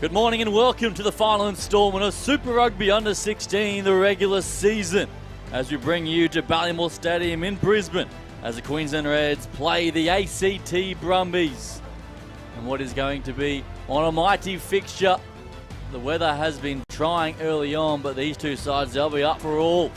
Good morning and welcome to the final instalment of Super Rugby Under 16, the regular season, as we bring you to Ballymore Stadium in Brisbane as the Queensland Reds play the ACT Brumbies. And what is going to be on a mighty fixture. The weather has been trying early on, but these two sides, they'll be up for all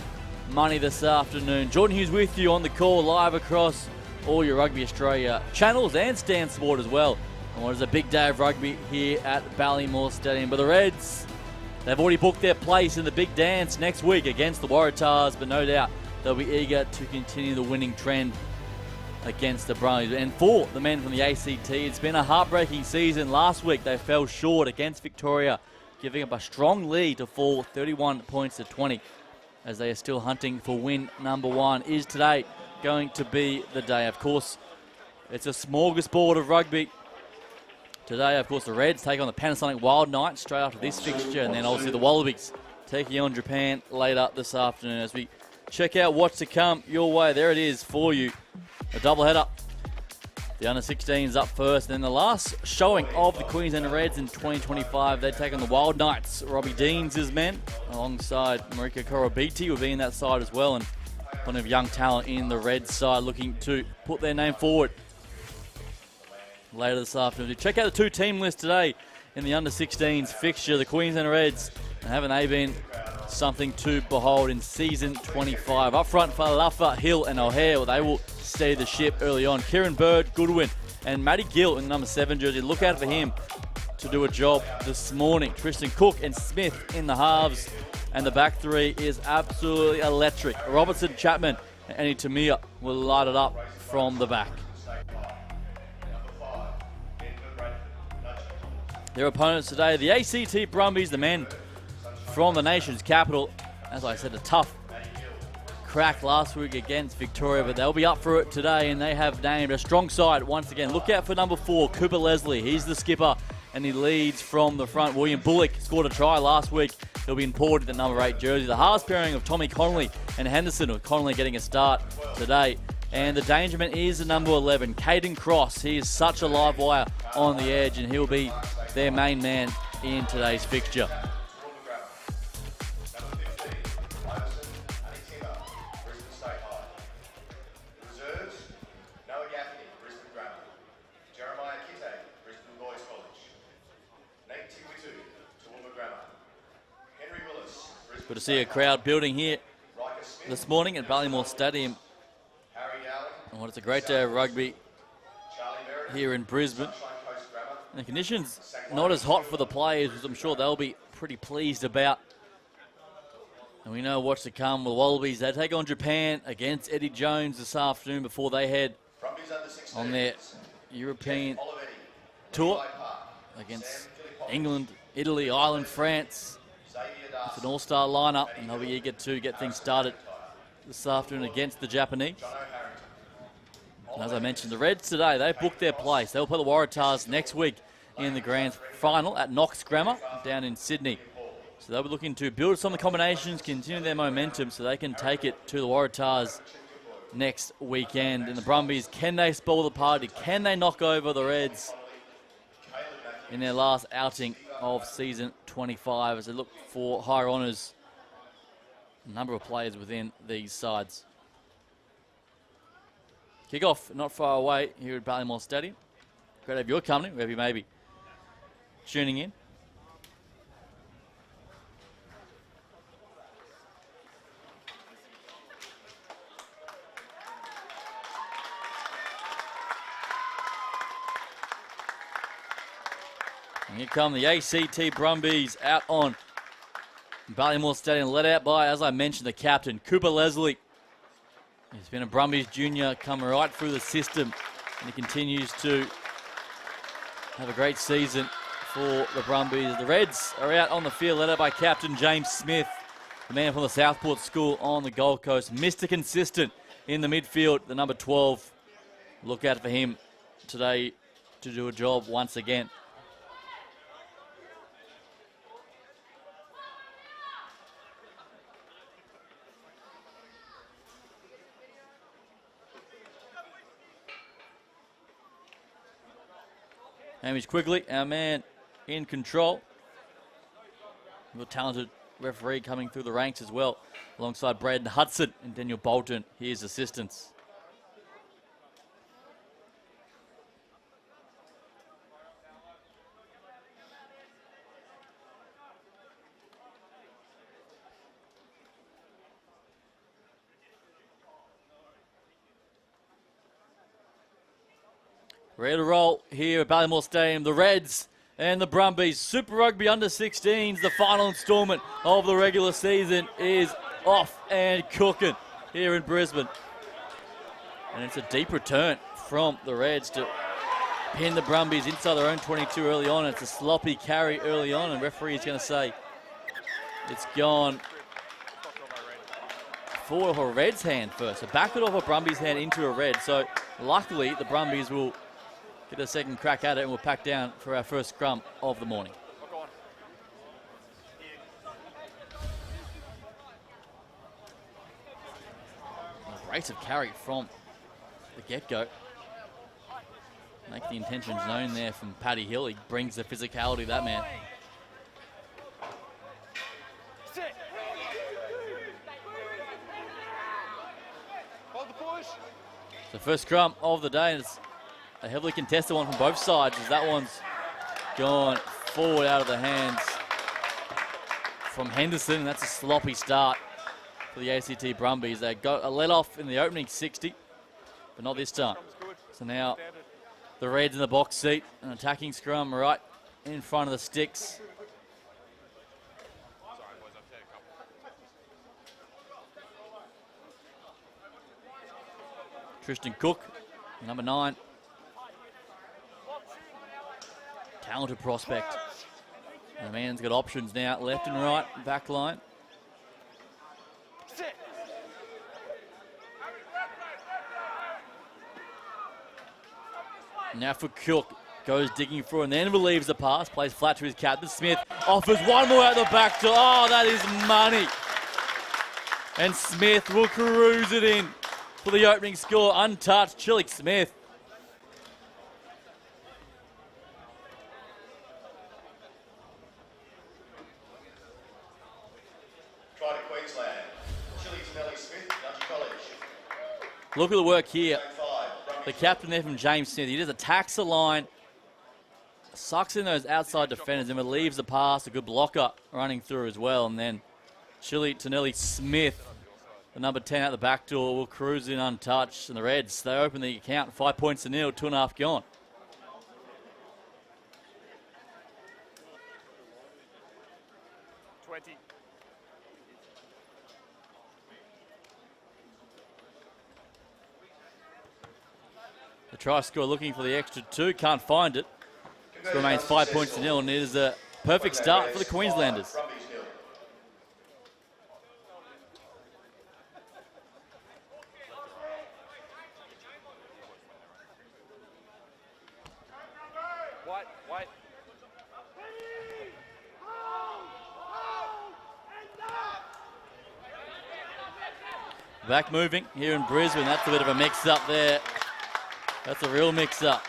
money this afternoon. Jordan Hughes with you on the call live across all your Rugby Australia channels and Stan Sport as well. And what is a big day of rugby here at Ballymore Stadium. But the Reds, they've already booked their place in the big dance next week against the Waratahs, but no doubt they'll be eager to continue the winning trend against the Brumbies. And for the men from the ACT, it's been a heartbreaking season. Last week they fell short against Victoria, giving up a strong lead to fall 31 points to 20 as they are still hunting for win number one. Is today going to be the day? Of course, it's a smorgasbord of rugby. Today, of course, the Reds take on the Panasonic Wild Knights straight after this fixture, and then obviously the Wallabies taking on Japan later this afternoon. As we check out what's to come your way, there it is for you. A doubleheader. The Under-16s up first, and then the last showing of the Queensland Reds in 2025. They take on the Wild Knights. Robbie Deans' men, alongside Marika Korobiti, will be in that side as well, and plenty of young talent in the Reds side looking to put their name forward later this afternoon. Check out the two team list today in the Under-16s fixture. The Queensland Reds, and haven't they been something to behold in season 25? Up front for Laffa, Hill and O'Hare, well, they will steady the ship early on. Kieran Bird, Goodwin and Matty Gill in the number 7 jersey. Look out for him to do a job this morning. Tristan Cook and Smith in the halves, and the back three is absolutely electric. Robertson, Chapman and Annie Tamir will light it up from the back. Their opponents today, the ACT Brumbies, the men from the nation's capital. As I said, a tough crack last week against Victoria, but they'll be up for it today, and they have named a strong side once again. Look out for number 4, Cooper Leslie. He's the skipper, and he leads from the front. William Bullock scored a try last week. He'll be imported the number 8 jersey. The halves pairing of Tommy Connolly and Henderson, with Connolly getting a start today. And the dangerman is the number 11, Caden Cross. He is such a live wire on the edge, and he'll be their main man in today's fixture. Good to see a crowd building here this morning at Ballymore Stadium. And what it's a great day of rugby here in Brisbane. And the conditions not as hot for the players, which I'm sure they'll be pretty pleased about. And we know what's to come with the Wallabies. They take on Japan against Eddie Jones this afternoon before they head on their European tour against England, Italy, Ireland, France. It's an all-star lineup, and they'll be eager to get things started this afternoon against the Japanese. And as I mentioned, the Reds today, they've booked their place. They'll play the Waratahs next week in the grand final at Knox Grammar down in Sydney. So they'll be looking to build some of the combinations, continue their momentum so they can take it to the Waratahs next weekend. And the Brumbies, can they spoil the party? Can they knock over the Reds? in their last outing of season 25 as they look for higher honours. A number of players within these sides. Kick-off not far away here at Ballymore Stadium. Great to have your company, wherever you may be tuning in. And here come the ACT Brumbies out on Ballymore Stadium, led out by, as I mentioned, the captain, Cooper Leslie. He's been a Brumbies junior, come right through the system, and he continues to have a great season for the Brumbies. The Reds are out on the field, led out by captain James Smith, the man from the Southport School on the Gold Coast. Mr. Consistent in the midfield, the number 12. Look out for him today to do a job once again. Hamish Quigley, our man in control. A talented referee coming through the ranks as well, alongside Braden Hudson and Daniel Bolton, his assistants. Ready to roll here at Ballymore Stadium. The Reds and the Brumbies. Super Rugby Under-16s, the final instalment of the regular season, is off and cooking here in Brisbane. And it's a deep return from the Reds to pin the Brumbies inside their own 22 early on. It's a sloppy carry early on, and referee is going to say it's gone forward of a Reds hand first. So back it off a Brumbies hand into a Red. So luckily the Brumbies will get a second crack at it, and we'll pack down for our first scrum of the morning. Abrasive carry from the get-go. Make the intentions known there from Paddy Hill. He brings the physicality of that man. The first scrum of the day, and it's a heavily contested one from both sides, as that one's gone forward out of the hands from Henderson, and that's a sloppy start for the ACT Brumbies. They got a let-off in the opening 60, but not this time. So now the Reds in the box seat, an attacking scrum right in front of the sticks. Tristan Cook, number 9. Talented prospect. And the man's got options now, left and right, back line. Now for Cook, goes digging through and then relieves the pass, plays flat to his captain. Smith offers one more out the back door. Oh, that is money. And Smith will cruise it in for the opening score, untouched. Chillick Smith. Try to Queensland. Smith, College. Look at the work here. The captain there from James Smith. He just attacks the line, sucks in those outside defenders, and relieves the pass. A good blocker running through as well. And then Tonelli Smith, the number 10 out the back door, will cruise in untouched. And the Reds, they open the account, 5 points to nil, 2.5 gone. The try scorer looking for the extra 2, can't find it. It remains 5 points to nil, and it is a perfect start for the Queenslanders. Back moving here in Brisbane. That's a bit of a mix-up there. That's a real mix-up.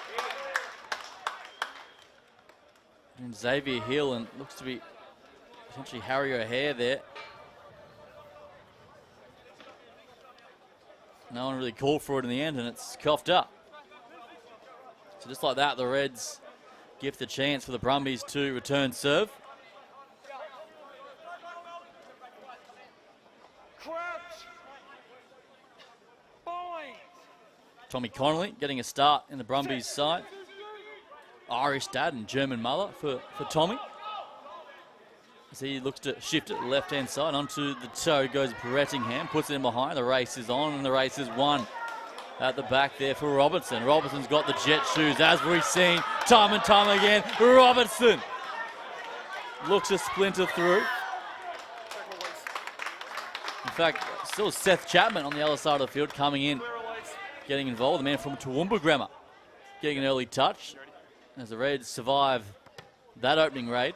And Xavier Hill, and looks to be potentially Harry O'Hare there. No one really called for it in the end, and it's coughed up. So just like that, the Reds gift the chance for the Brumbies to return serve. Tommy Connolly getting a start in the Brumbies side. Irish dad and German mother for Tommy. As he looks to shift it left-hand side onto the toe goes Brettingham, puts it in behind. The race is on and the race is won. At the back there for Robertson. Robertson's got the jet shoes, as we've seen time and time again. Robertson looks to splinter through. In fact, still Seth Chapman on the other side of the field coming in, getting involved. The man from Toowoomba Grammar getting an early touch as the Reds survive that opening raid.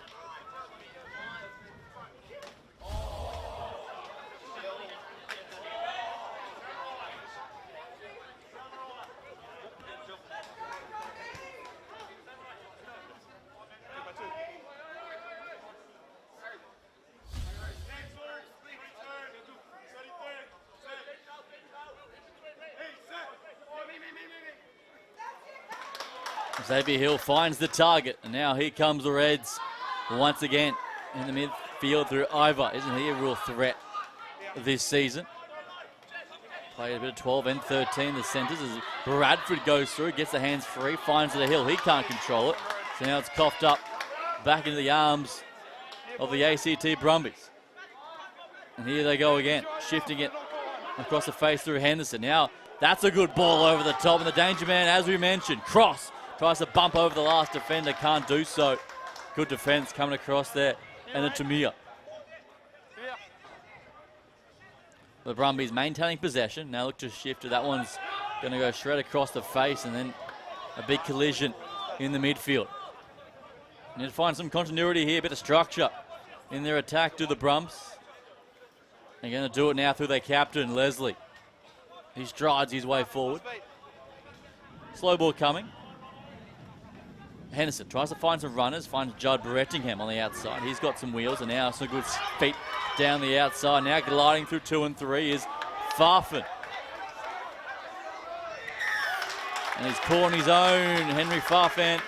Xavier Hill finds the target, and now here comes the Reds once again in the midfield through Ivor. Isn't he a real threat this season? Played a bit of 12 and 13, the centres, as Bradford goes through, gets the hands free, finds it a Hill. He can't control it, so now it's coughed up back into the arms of the ACT Brumbies. And here they go again, shifting it across the face through Henderson. Now that's a good ball over the top, and the danger man, as we mentioned, Cross. Tries to bump over the last defender, can't do so. Good defence coming across there, and then Tamia. The Brumbies maintaining possession. Now look to shift it. That one's going to go straight across the face, and then a big collision in the midfield. Need to find some continuity here, a bit of structure in their attack to the Brums. They're going to do it now through their captain, Leslie. He strides his way forward. Slow ball coming. Henderson tries to find some runners, finds Judd Brettingham on the outside. He's got some wheels, and now some good feet down the outside. Now gliding through 2 and 3 is Farfan. And he's caught on his own, Henry Farfan,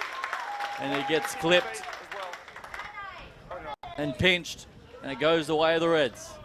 and he gets clipped and pinched, and it goes the way of the Reds.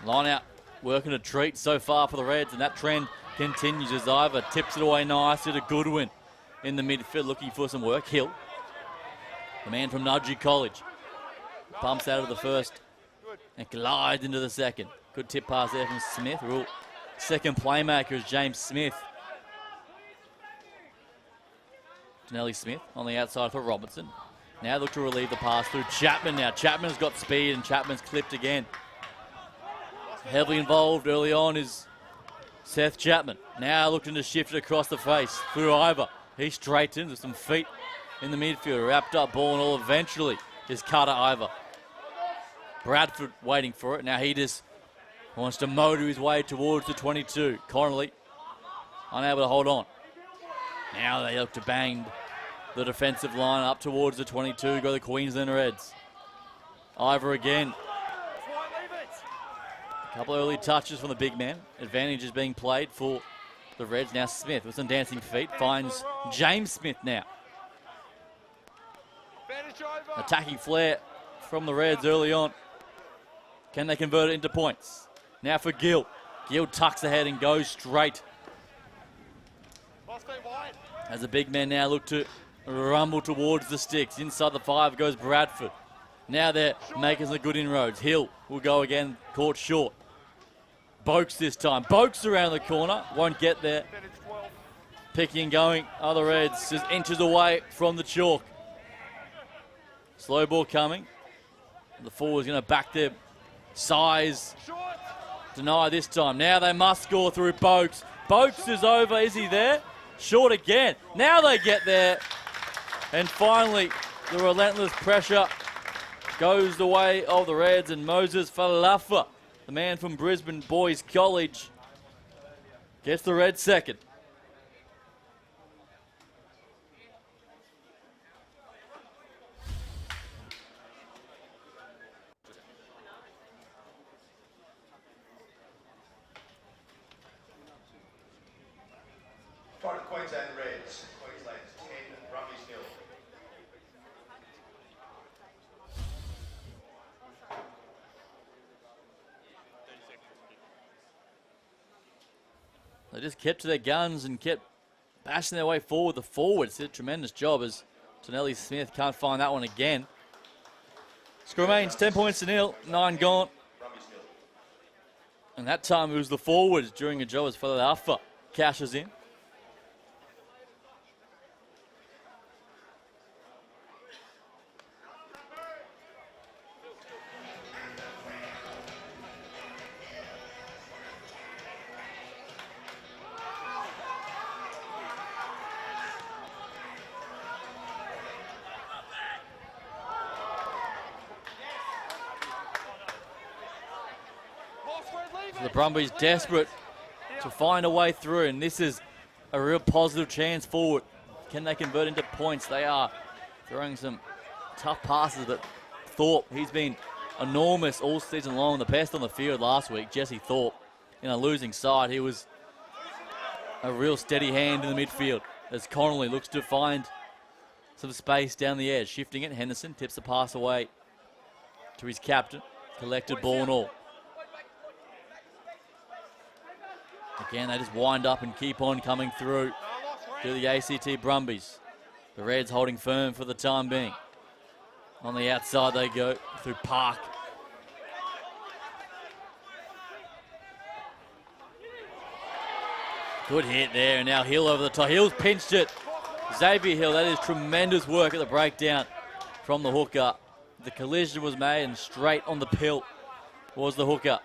Line out, working a treat so far for the Reds, and that trend continues as Ivor tips it away nicely to Goodwin in the midfield, looking for some work. Hill, the man from Nudgee College, bumps out of the first and glides into the second. Good tip pass there from Smith. Real second playmaker is James Smith. Denelli Smith on the outside for Robertson. Now look to relieve the pass through Chapman now. Chapman's got speed, and Chapman's clipped again. Heavily involved early on is Seth Chapman. Now looking to shift it across the face through Ivor. He straightens with some feet in the midfield. Wrapped up ball and all eventually is Carter Ivor. Bradford waiting for it. Now he just wants to motor his way towards the 22. Connolly unable to hold on. Now they look to bang the defensive line up towards the 22. Go the Queensland Reds. Ivor again. Couple early touches from the big man. Advantage is being played for the Reds. Now Smith with some dancing feet finds James Smith now. Attacking flair from the Reds early on. Can they convert it into points? Now for Gill. Gill tucks ahead and goes straight. As the big men now look to rumble towards the sticks. Inside the 5 goes Bradford. Now they're making some good inroads. Hill will go again, caught short. Boakes this time. Boakes around the corner. Won't get there. Picking and going. Other Reds just inches away from the chalk. Slow ball coming. The forward's going to back their size. Deny this time. Now they must score through Boakes. Boakes is over. Is he there? Short again. Now they get there. And finally, the relentless pressure goes the way of the Reds, and Moses Falafa, the man from Brisbane Boys College, gets the Reds second. Try to Queensland Reds. Queensland 10, Brumbies 0. They just kept to their guns and kept bashing their way forward. The forwards did a tremendous job as Tonelli Smith can't find that one again. Score remains 10 points to nil, 9 gone. And that time it was the forwards during a job as Falafa cashes in. The Brumbies desperate to find a way through, and this is a real positive chance forward. Can they convert into points? They are throwing some tough passes, but Thorpe, he's been enormous all season long. The best on the field last week, Jesse Thorpe, in a losing side. He was a real steady hand in the midfield as Connolly looks to find some space down the edge. Shifting it, Henderson tips the pass away to his captain. Collected ball and all. Again, they just wind up and keep on coming through to the ACT Brumbies. The Reds holding firm for the time being. On the outside they go through Park. Good hit there, and now Hill over the top. Hill's pinched it. Xavier Hill, that is tremendous work at the breakdown from the hooker. The collision was made, and straight on the pill was the hooker.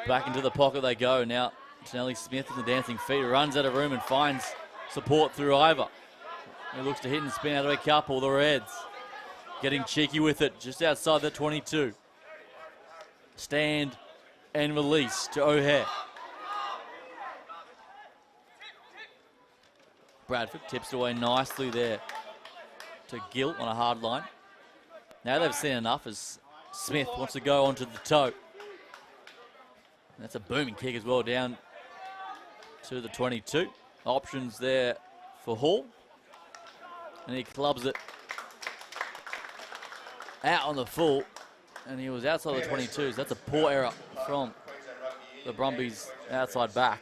Back into the pocket they go. Now Tonelli Smith with the dancing feet runs out of room and finds support through Ivor. He looks to hit and spin out of a couple. The Reds getting cheeky with it just outside the 22. Stand and release to O'Hare. Bradford tips it away nicely there to Gill on a hard line. Now they've seen enough as Smith wants to go onto the toe. That's a booming kick as well down to the 22. Options there for Hall. And he clubs it out on the full. And he was outside the 22s. That's a poor error from the Brumbies outside back.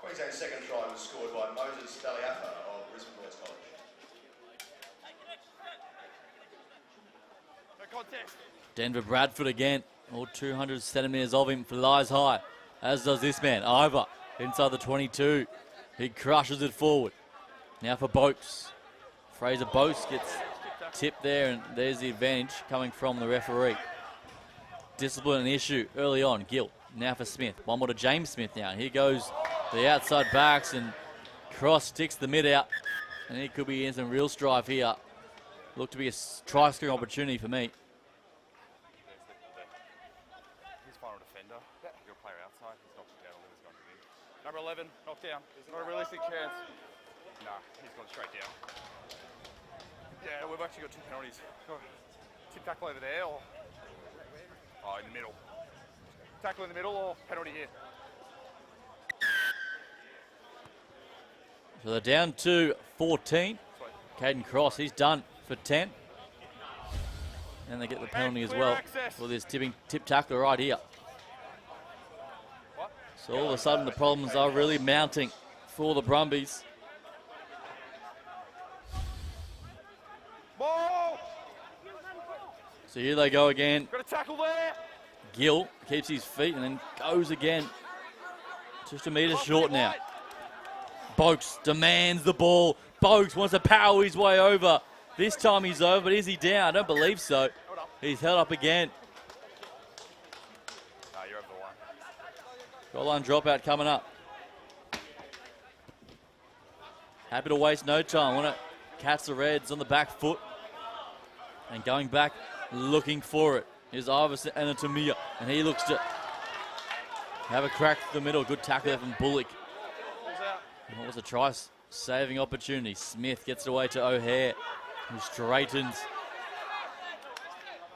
Queensland's second try was scored by Moses Falafa of Brisbane Boys College. Denver Bradford again. All 200 centimetres of him flies high, as does this man, Ivor, inside the 22. He crushes it forward. Now for Boakes. Fraser Boakes gets tipped there, and there's the advantage coming from the referee. Discipline an issue early on. Gill. Now for Smith. One more to James Smith now. Here goes the outside backs, and Cross sticks the mid out. And he could be in some real strife here. Look to be a try-scoring opportunity for me. Number 11, knocked down. Not a realistic chance. Nah, he's gone straight down. Yeah, we've actually got 2 penalties. Tip tackle over there, or in the middle. Tackle in the middle, or penalty here. So they're down to 14. Caden Cross, he's done for 10. And they get the penalty as well for this tip tackle right here. So all of a sudden the problems are really mounting for the Brumbies. Ball! So here they go again. Got a tackle there. Gill keeps his feet and then goes again. Just a metre short now. Boakes demands the ball. Boakes wants to power his way over. This time he's over, but is he down? I don't believe so. He's held up again. No, you're over the line. Goal line dropout coming up. Happy to waste no time. Want to catch the Reds on the back foot. And going back, looking for it. Here's Iverson and Tamia. And he looks to have a crack through the middle. Good tackle there from Bullock. What was a try-saving opportunity? Smith gets it away to O'Hare, who straightens.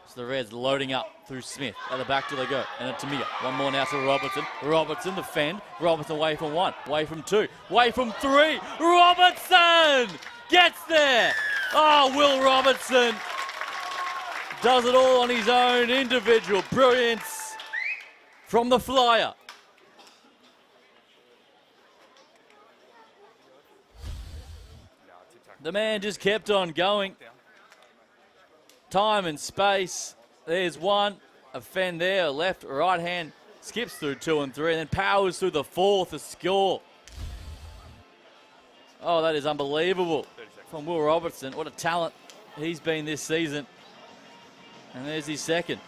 So the Reds loading up through Smith. At the back do they go. And Tamia. One more now to Robertson. Robertson defend. Robertson away from one. Away from two. Away from three. Robertson gets there. Oh, Will Robertson does it all on his own. Individual brilliance from the flyer. The man just kept on going. Time and space. There's one. A fend there. Left, right hand. Skips through 2 and 3. And then powers through the 4th to score. Oh, that is unbelievable. From Will Robertson. What a talent he's been this season. And there's his second.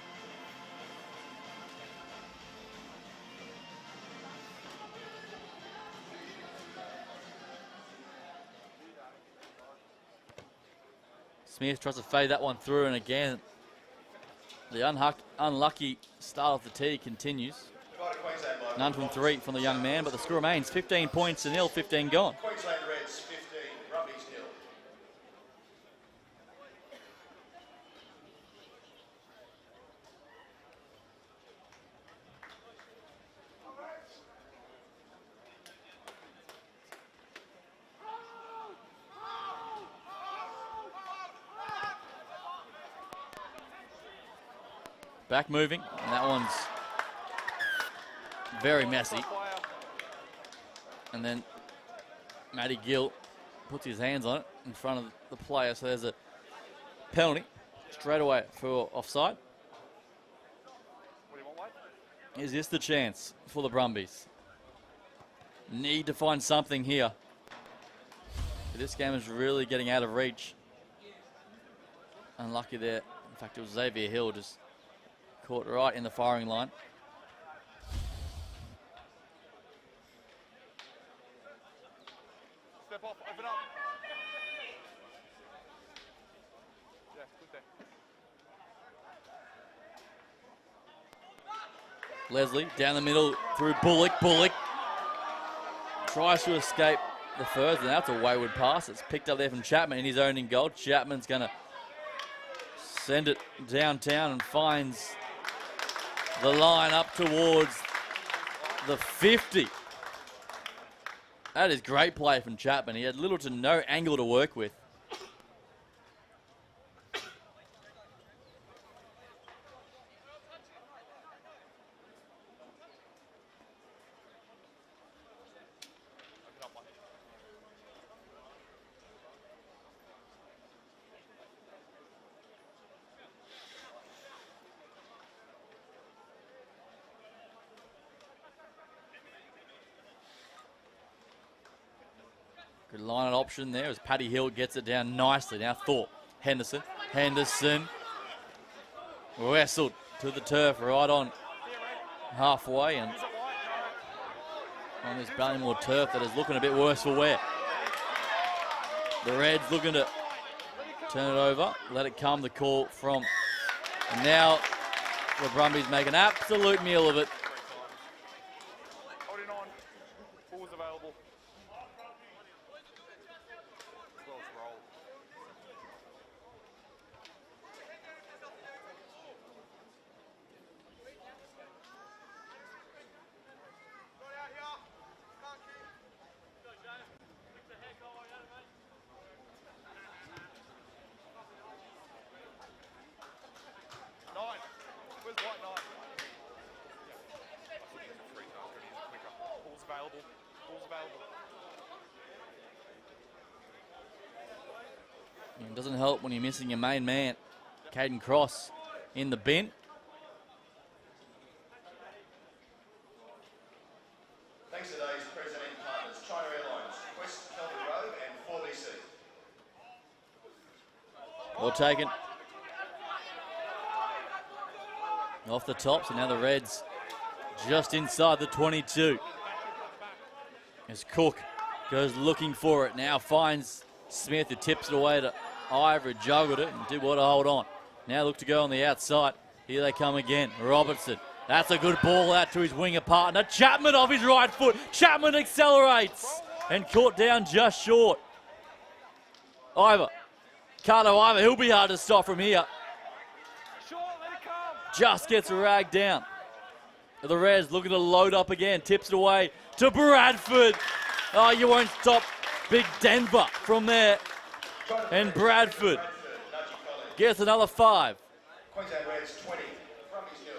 Smith tries to fade that one through, and again, the unlucky start of the tee continues. None from 3 from the young man, but the score remains 15 points to 0, 15 gone. Queensland Reds 15, Brumbies 0. Back moving, and that one's very messy. And then Matty Gill puts his hands on it in front of the player, so there's a penalty straight away for offside. Is this the chance for the Brumbies? Need to find something here. This game is really getting out of reach. Unlucky there. In fact, it was Xavier Hill just caught right in the firing line. Step off, open up. Yeah, good there. Leslie down the middle through Bullock. Bullock tries to escape the first, and that's a wayward pass. It's picked up there from Chapman in his own in goal. Chapman's going to send it downtown and finds the line up towards the 50. That is great play from Chapman. He had little to no angle to work with. Good line and option there as Paddy Hill gets it down nicely. Now Thorpe, Henderson. Henderson wrestled to the turf right on halfway, and on this Ballymore turf that is looking a bit worse for wear. The Reds looking to turn it over, let it come, the call from, and now the Brumbies make an absolute meal of it. Holding on. Ball's available. Close roll. Nine. Where's white nine? Ball's available. Ball's available. It doesn't help when you're missing your main man, Caden Cross. in the bin. Thanks to today's presenting partners, China Airlines, West Kelvin Road and 4BC. Well taken. Off the top, so now the Reds just inside the 22. As Cook goes looking for it, now finds Smith, who tips it away to Ivor, juggled it and did what to hold on. Now look to go on the outside. Here they come again. Robertson. That's a good ball out to his winger partner. Chapman off his right foot. Chapman accelerates and caught down just short. Ivor. Carter Ivor, he'll be hard to stop from here. Just gets ragged down. The Reds looking to load up again. Tips it away to Bradford. Oh, you won't stop Big Denver from there. And Bradford gets another 5. Queensland Reds 20, Brumbies 0.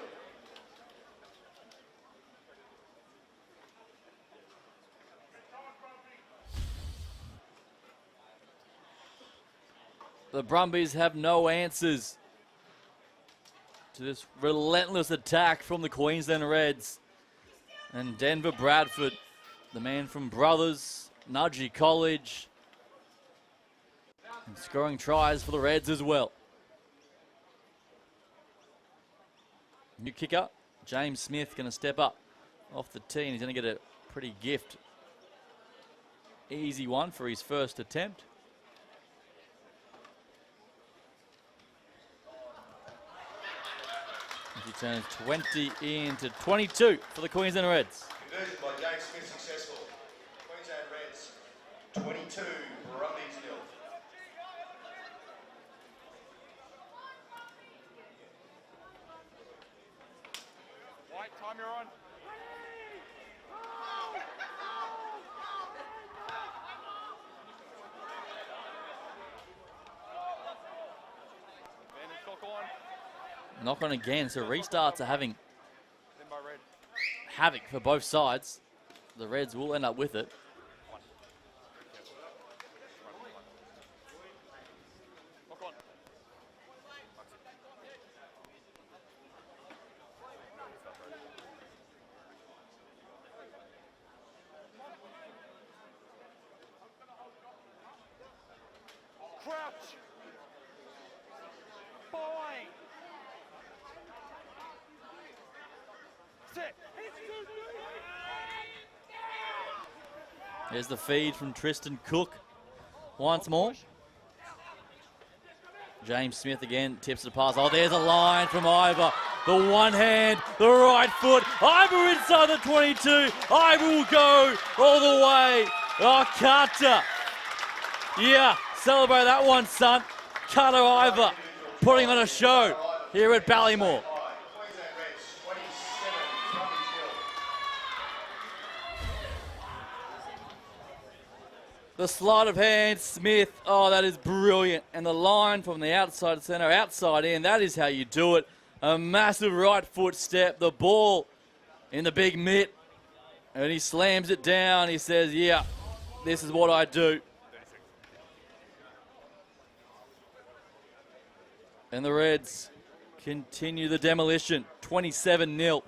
The Brumbies have no answers to this relentless attack from the Queensland Reds. And Denver Bradford, the man from Brothers, Nudgee College, and scoring tries for the Reds as well. New kicker, James Smith, going to step up off the tee, and he's going to get a pretty gift. Easy one for his first attempt. He turns 20 into 22 for the Queensland Reds. Conversion by James Smith successful. Queensland Reds 22, Brumbies 0. White, time you're on. Bandage clock on. Knock on again, so restarts are having Then by red. havoc for both sides. The Reds will end up with it. Lock on. Crouch. Boy. Sit. There's the feed from Tristan Cook once more. James Smith again tips the pass. Oh, there's a line from Ivor. The one hand, the right foot. Ivor inside the 22. Ivor will go all the way. Oh, Carter. Yeah, celebrate that one, son. Carter Ivor putting on a show here at Ballymore. Queensland Reds 27, Brumbies 0. The sleight of hand, Smith. Oh, that is brilliant. And the line from the outside centre, outside in, that is how you do it. A massive right foot step. The ball in the big mitt. And he slams it down. He says, yeah, this is what I do. And the Reds continue the demolition. 27-0.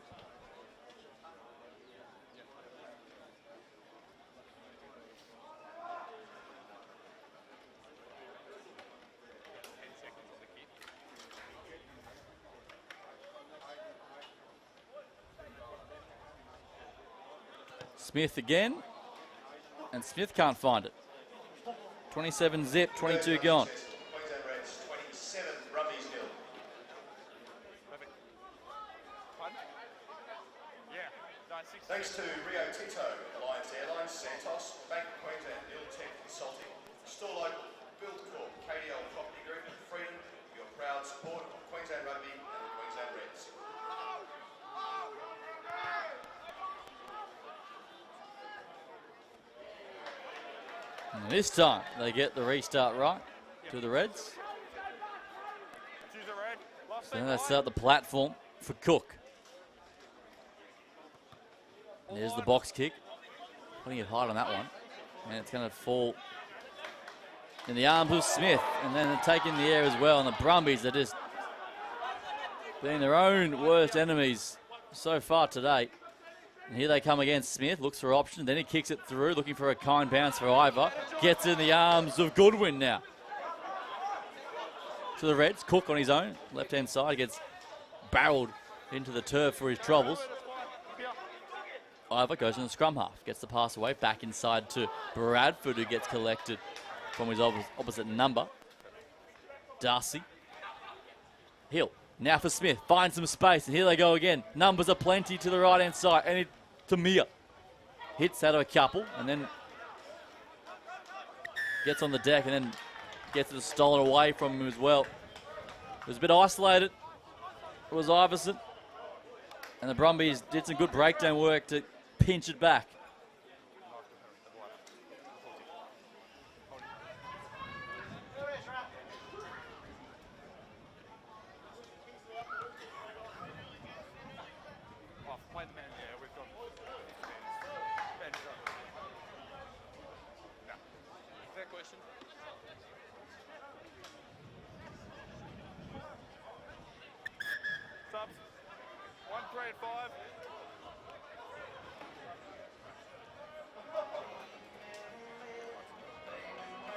Smith again, and Smith can't find it. 27 zip, 22 gone. Queensland Reds 27, Brumbies 0. Perfect. Pardon? Yeah. 9-6. Thanks to Rio Tinto, Alliance Airlines, Santos, Bank of Queensland, Tech Consulting, Store Local, Build Corp, KDL Property Group, Freedom, your proud support of Queensland Rugby and the Queensland Reds. And this time they get the restart right to the Reds. Choose a red. Last So thing, that's line. out the platform for Cook. There's the box kick. Putting it hard on that one. And it's going to fall in the arms of Smith. And then take in the air as well. And the Brumbies are just being their own worst enemies so far today. And here they come again. Smith looks for option, then he kicks it through, looking for a kind bounce for Ivor. Gets in the arms of Goodwin now. To the Reds, Cook on his own, left-hand side, gets barreled into the turf for his troubles. Ivor goes in the scrum half, gets the pass away, back inside to Bradford, who gets collected from his opposite number. Darcy. Hill, now for Smith, finds some space, and here they go again. Numbers are plenty to the right-hand side, and to Mia. Hits out of a couple, and then gets on the deck, and then gets it stolen away from him as well. It was a bit isolated. It was Iverson. And the Brumbies did some good breakdown work to pinch it back. Subs. 1, 3, and 5.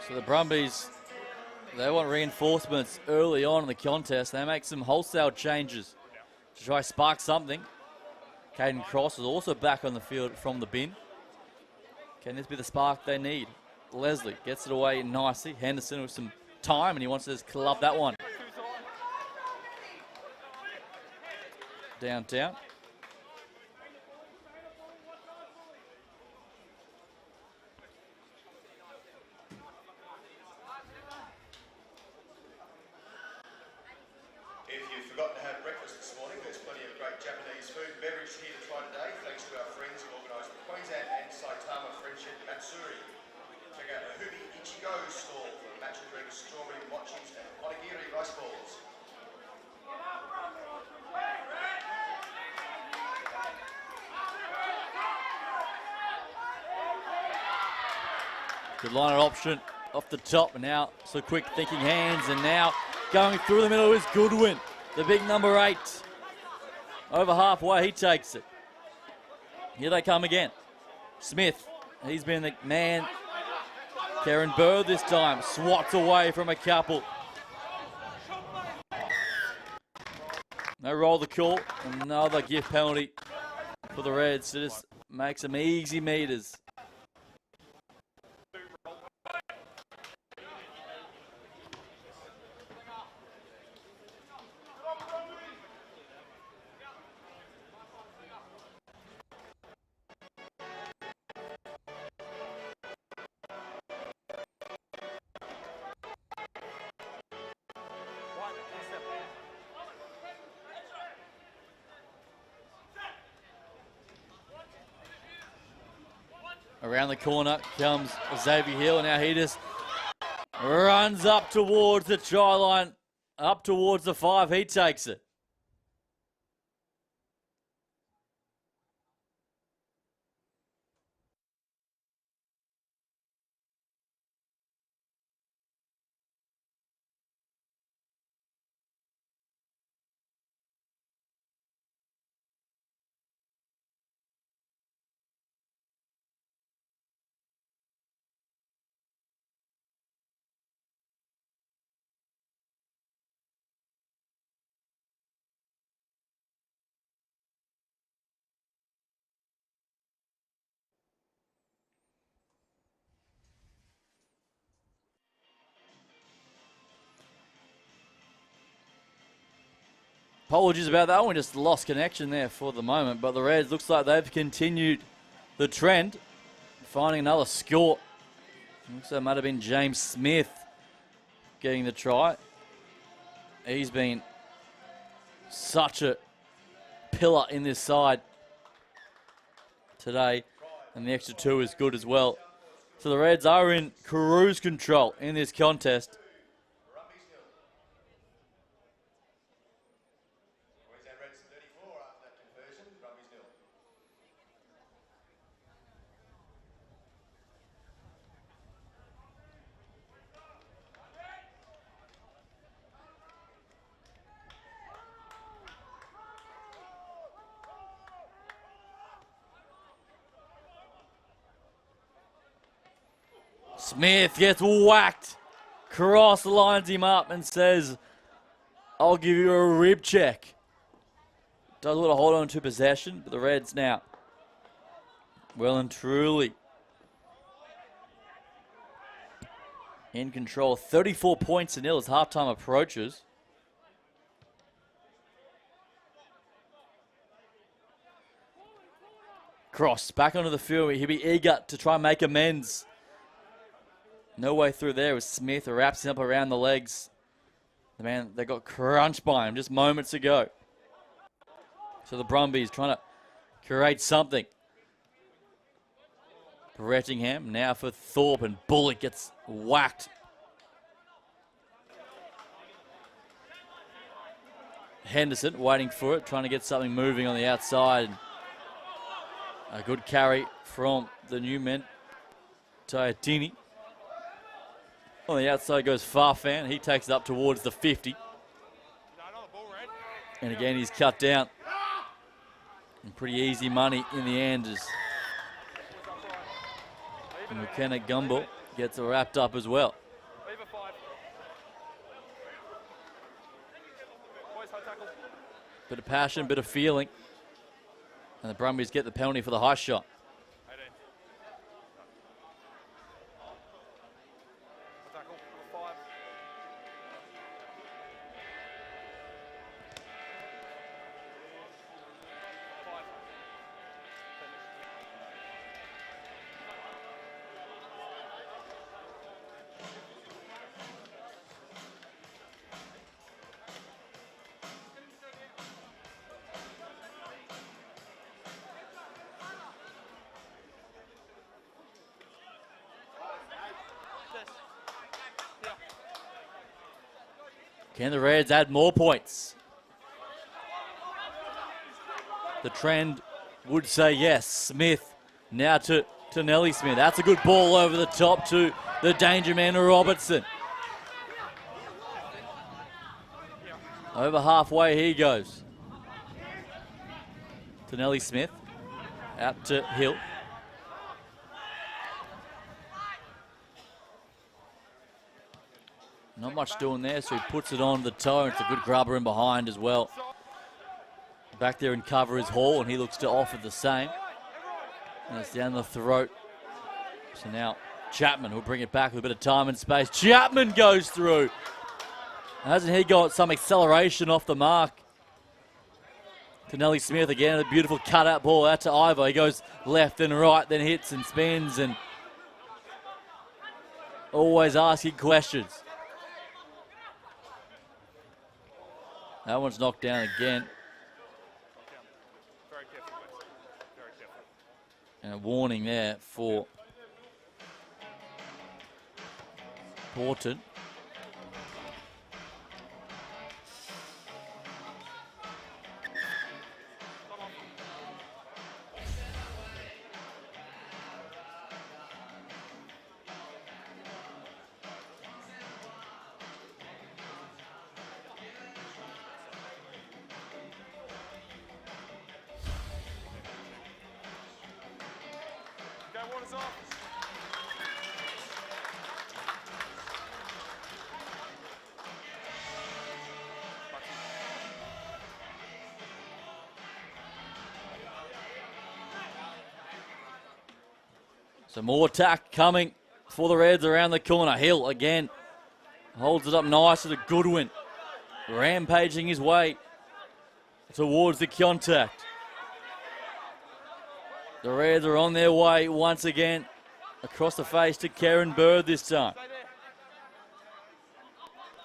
So the Brumbies, they want reinforcements early on in the contest. They make some wholesale changes to try to spark something. Caden Cross is also back on the field from the bin. Can this be the spark they need? Leslie gets it away nicely. Henderson with some time, and he wants to just club that one. Downtown. If you've forgotten to have breakfast this morning, there's plenty of great Japanese food and beverage here to try today, thanks to our friends who organised the Queensland and Saitama Friendship Matsuri. Check out the Hubi Ichigo stall for matcha drinks, strawberry mochis and onigiri rice balls. Good line of option off the top, and now so quick thinking hands, and now going through the middle is Goodwin, the big number 8. Over halfway, he takes it. Here they come again. Smith, he's been the man. Karen Bird this time, swats away from a couple. No roll the call, another gift penalty for the Reds to just make some easy meters. Around the corner comes Xavier Hill, and now he just runs up towards the try line, up towards the 5. He takes it. Apologies about that one, just lost connection there for the moment, but the Reds looks like they've continued the trend, finding another score. Looks like it might have been James Smith getting the try. He's been such a pillar in this side today, and the extra 2 is good as well. So the Reds are in cruise control in this contest. Queensland Reds 34 after that conversion, Brumbies 0. Smith gets whacked. Cross lines him up and says, I'll give you a rib check. Does want to hold on to possession, but the Reds now well and truly in control. 34 points to nil as halftime approaches. Cross back onto the field. He'll be eager to try and make amends. No way through there as Smith wraps him up around the legs. The man, they got crunched by him just moments ago. So the Brumbies trying to create something. Rettingham now for Thorpe, and Bullock gets whacked. Henderson waiting for it, trying to get something moving on the outside. A good carry from the new men, Taiatini. On the outside goes Farfan. He takes it up towards the 50. And again, he's cut down. And pretty easy money in the end as McKenna Gumbel gets it wrapped up as well. Bit of passion, bit of feeling. And the Brumbies get the penalty for the high shot. Can the Reds add more points? The trend would say yes. Smith now to Nelly Smith. That's a good ball over the top to the danger man Robertson. Over halfway he goes. To Nelly Smith. Out to Hill. Not much doing there, so he puts it on the toe. It's a good grubber in behind as well. Back there and cover is Hall, and he looks to offer the same. And it's down the throat. So now Chapman will bring it back with a bit of time and space. Chapman goes through. Hasn't he got some acceleration off the mark? To Nelly Smith again, a beautiful cutout ball out to Ivor. He goes left and right, then hits and spins and always asking questions. That one's knocked down again. Very careful, Wes. Very careful. And a warning there for Porton. So more attack coming for the Reds around the corner. Hill again holds it up nice to Goodwin. Rampaging his way towards the contact. The Reds are on their way once again. Across the face to Karen Bird this time.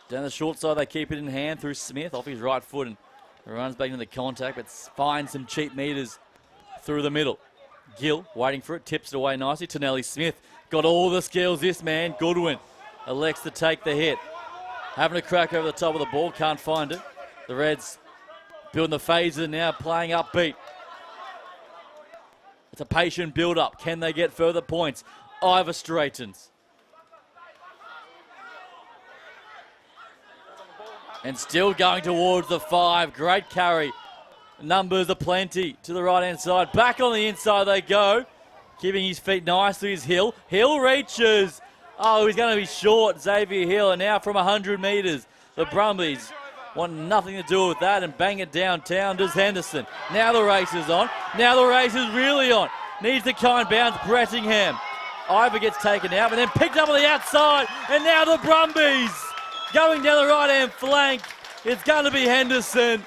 Down the short side, they keep it in hand through Smith off his right foot and runs back into the contact, but finds some cheap meters through the middle. Gill waiting for it, tips it away nicely to Nelly Smith. Got all the skills, this man. Goodwin elects to take the hit. Having a crack over the top of the ball, can't find it. The Reds building the phaser now, playing upbeat. It's a patient build-up. Can they get further points? Ivor straightens. And still going towards the 5. Great carry. Numbers are plenty to the right-hand side. Back on the inside they go. Keeping his feet nicely is Hill. Hill reaches. Oh, he's going to be short, Xavier Hill. And now from 100 metres, the Brumbies want nothing to do with that and bang it downtown. Does Henderson. Now the race is on. Now the race is really on. Needs the kind bounce. Brettingham. Ivor gets taken out, but then picked up on the outside. And now the Brumbies going down the right-hand flank. It's going to be Henderson.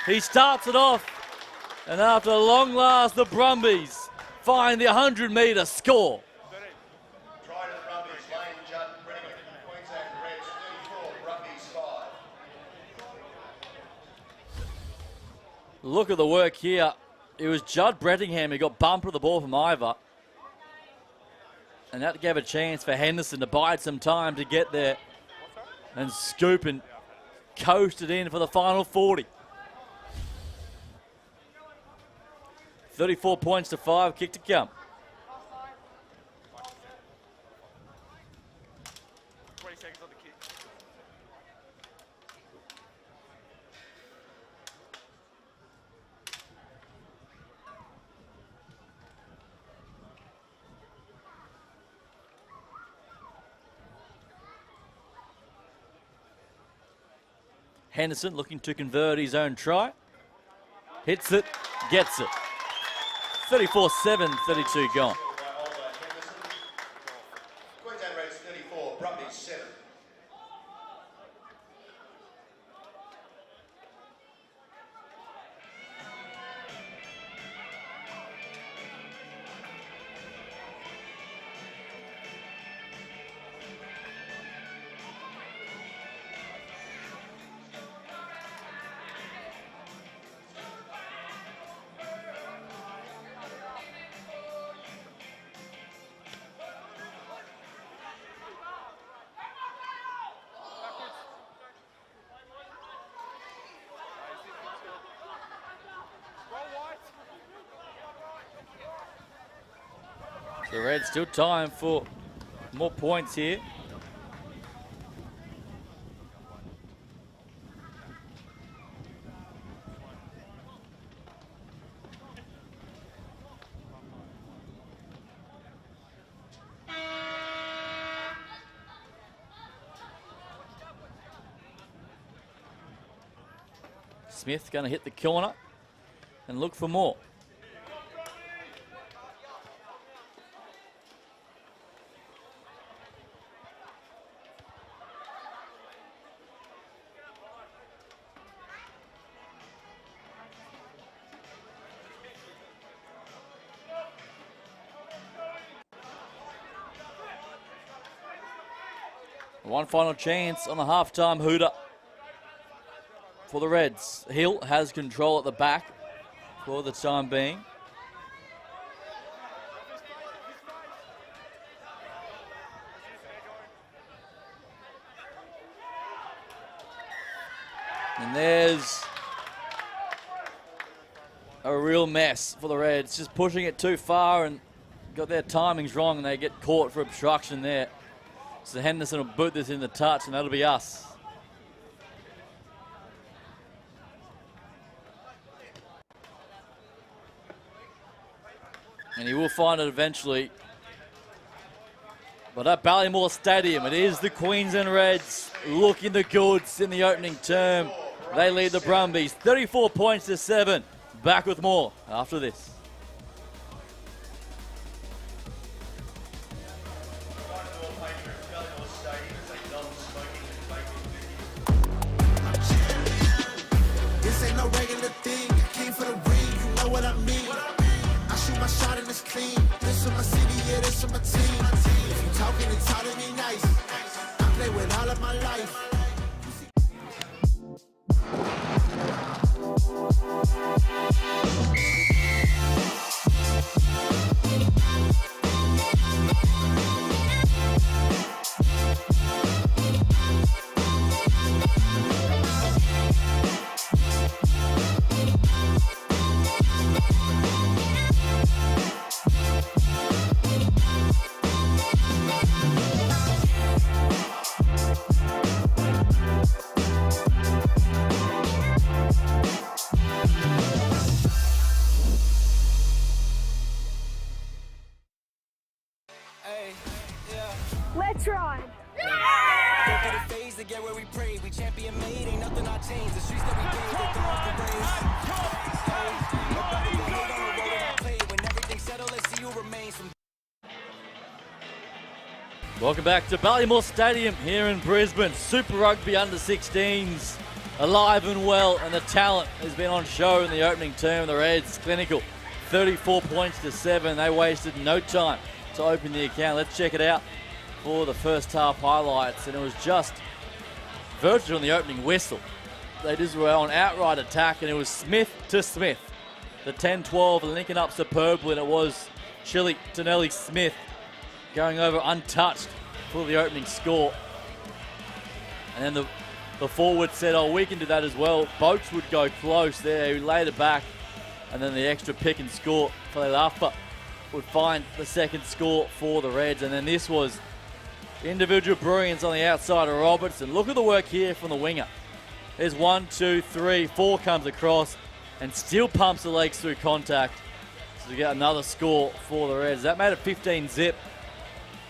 He starts it off. And after long last, the Brumbies find the 100-metre score. Try to the Brumbies, Lane, Judd, Brettingham, Queensland Reds, 34, Brumbies 5. Look at the work here. It was Judd Brettingham who got bumped with the ball from Ivor. And that gave a chance for Henderson to bide some time to get there and scoop and coast it in for the final 40. 34 points to 5, kick to come. Henderson looking to convert his own try. Hits it, gets it. 34-7, 32 gone. Queensland Reds 34, Brumbies 7. The Reds still time for more points here. Smith going to hit the corner and look for more. One final chance on the halftime hooter for the Reds. Hill has control at the back for the time being. And there's a real mess for the Reds. Just pushing it too far and got their timings wrong and they get caught for obstruction there. So Henderson will boot this in the touch and that'll be us. And he will find it eventually. But at Ballymore Stadium, it is the Queensland Reds looking the goods in the opening term. They lead the Brumbies 34 points to 7. Back with more after this. This ain't no regular thing. I came for the ring, you know what I mean. I shoot my shot and it's clean. This for my city, yeah, this for my team. If you talking and talking me nice, I play with all of my life. being made, ain't nothing I changed. The streets that we paved, they throw off the race. Nobody can hate on the role that I played. When everything's settled, let's see who remains from. Welcome back to Ballymore Stadium here in Brisbane. Super Rugby under 16s, alive and well, and the talent has been on show in the opening term. The Reds, clinical, 34 points to 7. They wasted no time to open the account. Let's check it out for the first half highlights, and it was just virtual on the opening whistle. They just were on outright attack, and it was Smith to Smith. The 10-12 linking up superbly, and it was Chili to Nelly Smith going over untouched for the opening score. And then the forward said, oh, we can do that as well. Boats would go close there. He laid it back. And then the extra pick and score for Laffa would find the second score for the Reds. And then this was individual brilliance on the outside of Robertson. Look at the work here from the winger. There's 1, 2, 3, 4 comes across and still pumps the legs through contact to get another score for the Reds. That made it 15-zip.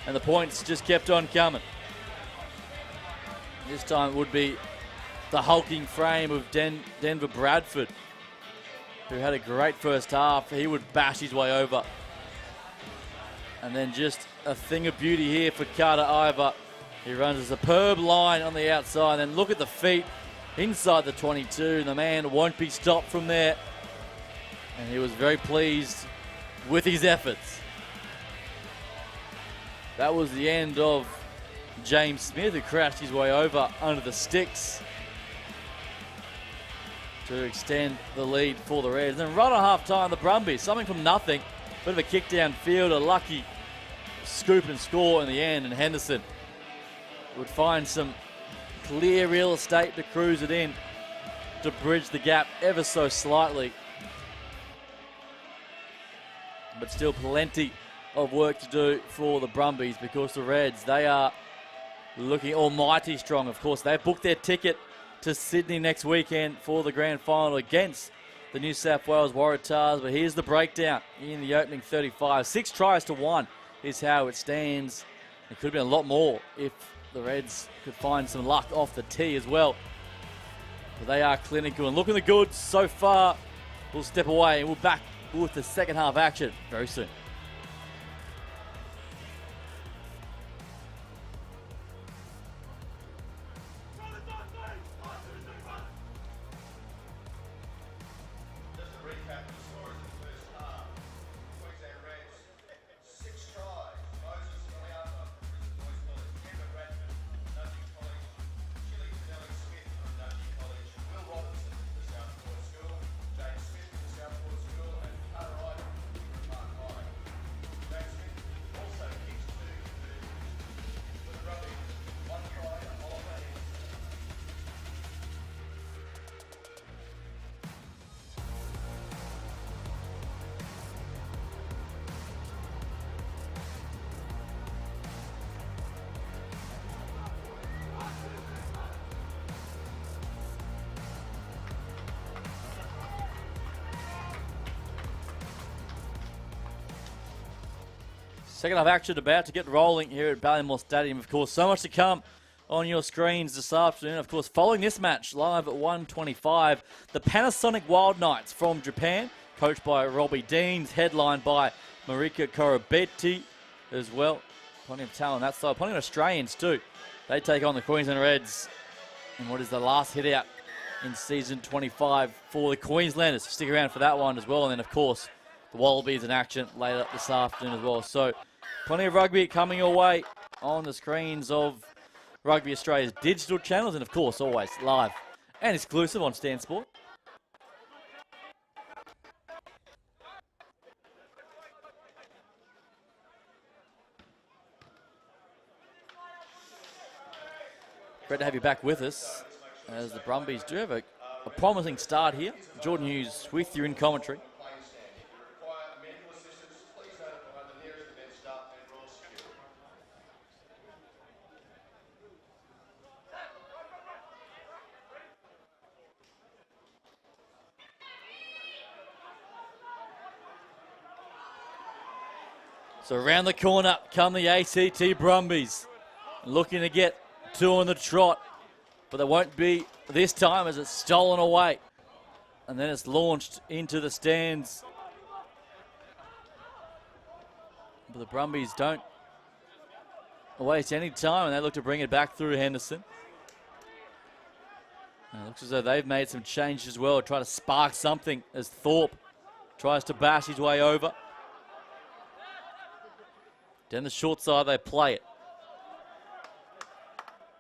And the points just kept on coming. This time it would be the hulking frame of Denver Bradford, who had a great first half. He would bash his way over. And then just a thing of beauty here for Carter Ivor. He runs a superb line on the outside. And look at the feet inside the 22. And the man won't be stopped from there. And he was very pleased with his efforts. That was the end of James Smith, who crashed his way over under the sticks to extend the lead for the Reds. And then right on half-time, the Brumbies, something from nothing, bit of a kick downfield, a lucky scoop and score in the end, and Henderson would find some clear real estate to cruise it in to bridge the gap ever so slightly. But still plenty of work to do for the Brumbies, because the Reds, they are looking almighty strong. Of course, they've booked their ticket to Sydney next weekend for the grand final against the New South Wales Waratahs. But here's the breakdown in the opening 35. 6 tries to 1 is how it stands. It could have been a lot more if the Reds could find some luck off the tee as well. But they are clinical and looking the goods so far. We'll step away and we'll back with the second half action very soon. Just a recap of the scores in the first half. Queensland Reds, 6 tries. Moses Maliapa, Brisbane Boys College. Denver Bradford, Dundee College. Chili Nelly Smith from Dundee College. Will Robertson from the Southport School. James Smith from the Southport School. And Carter Ivor from Park High. James Smith also kicks 2 conversions. For the Rugby, 1 try to Oliver Henderson. Second half action about to get rolling here at Ballymore Stadium. Of course, so much to come on your screens this afternoon. Of course, following this match, live at 1:25, the Panasonic Wild Knights from Japan, coached by Robbie Deans, headlined by Marika Korobetti as well. Plenty of talent on that side, plenty of Australians too. They take on the Queensland Reds in what is the last hit out in season 25 for the Queenslanders. Stick around for that one as well. And then, of course, the Wallabies in action later this afternoon as well. So plenty of rugby coming your way on the screens of Rugby Australia's digital channels, and of course always live and exclusive on Stan Sport. Great to have you back with us as the Brumbies do have a promising start here. Jordan Hughes with you in commentary. So around the corner come the ACT Brumbies, looking to get 2 on the trot but they won't be this time as it's stolen away. And then it's launched into the stands. But the Brumbies don't waste any time, and they look to bring it back through Henderson. And it looks as though they've made some changes as well, try to spark something as Thorpe tries to bash his way over. Down the short side, they play it.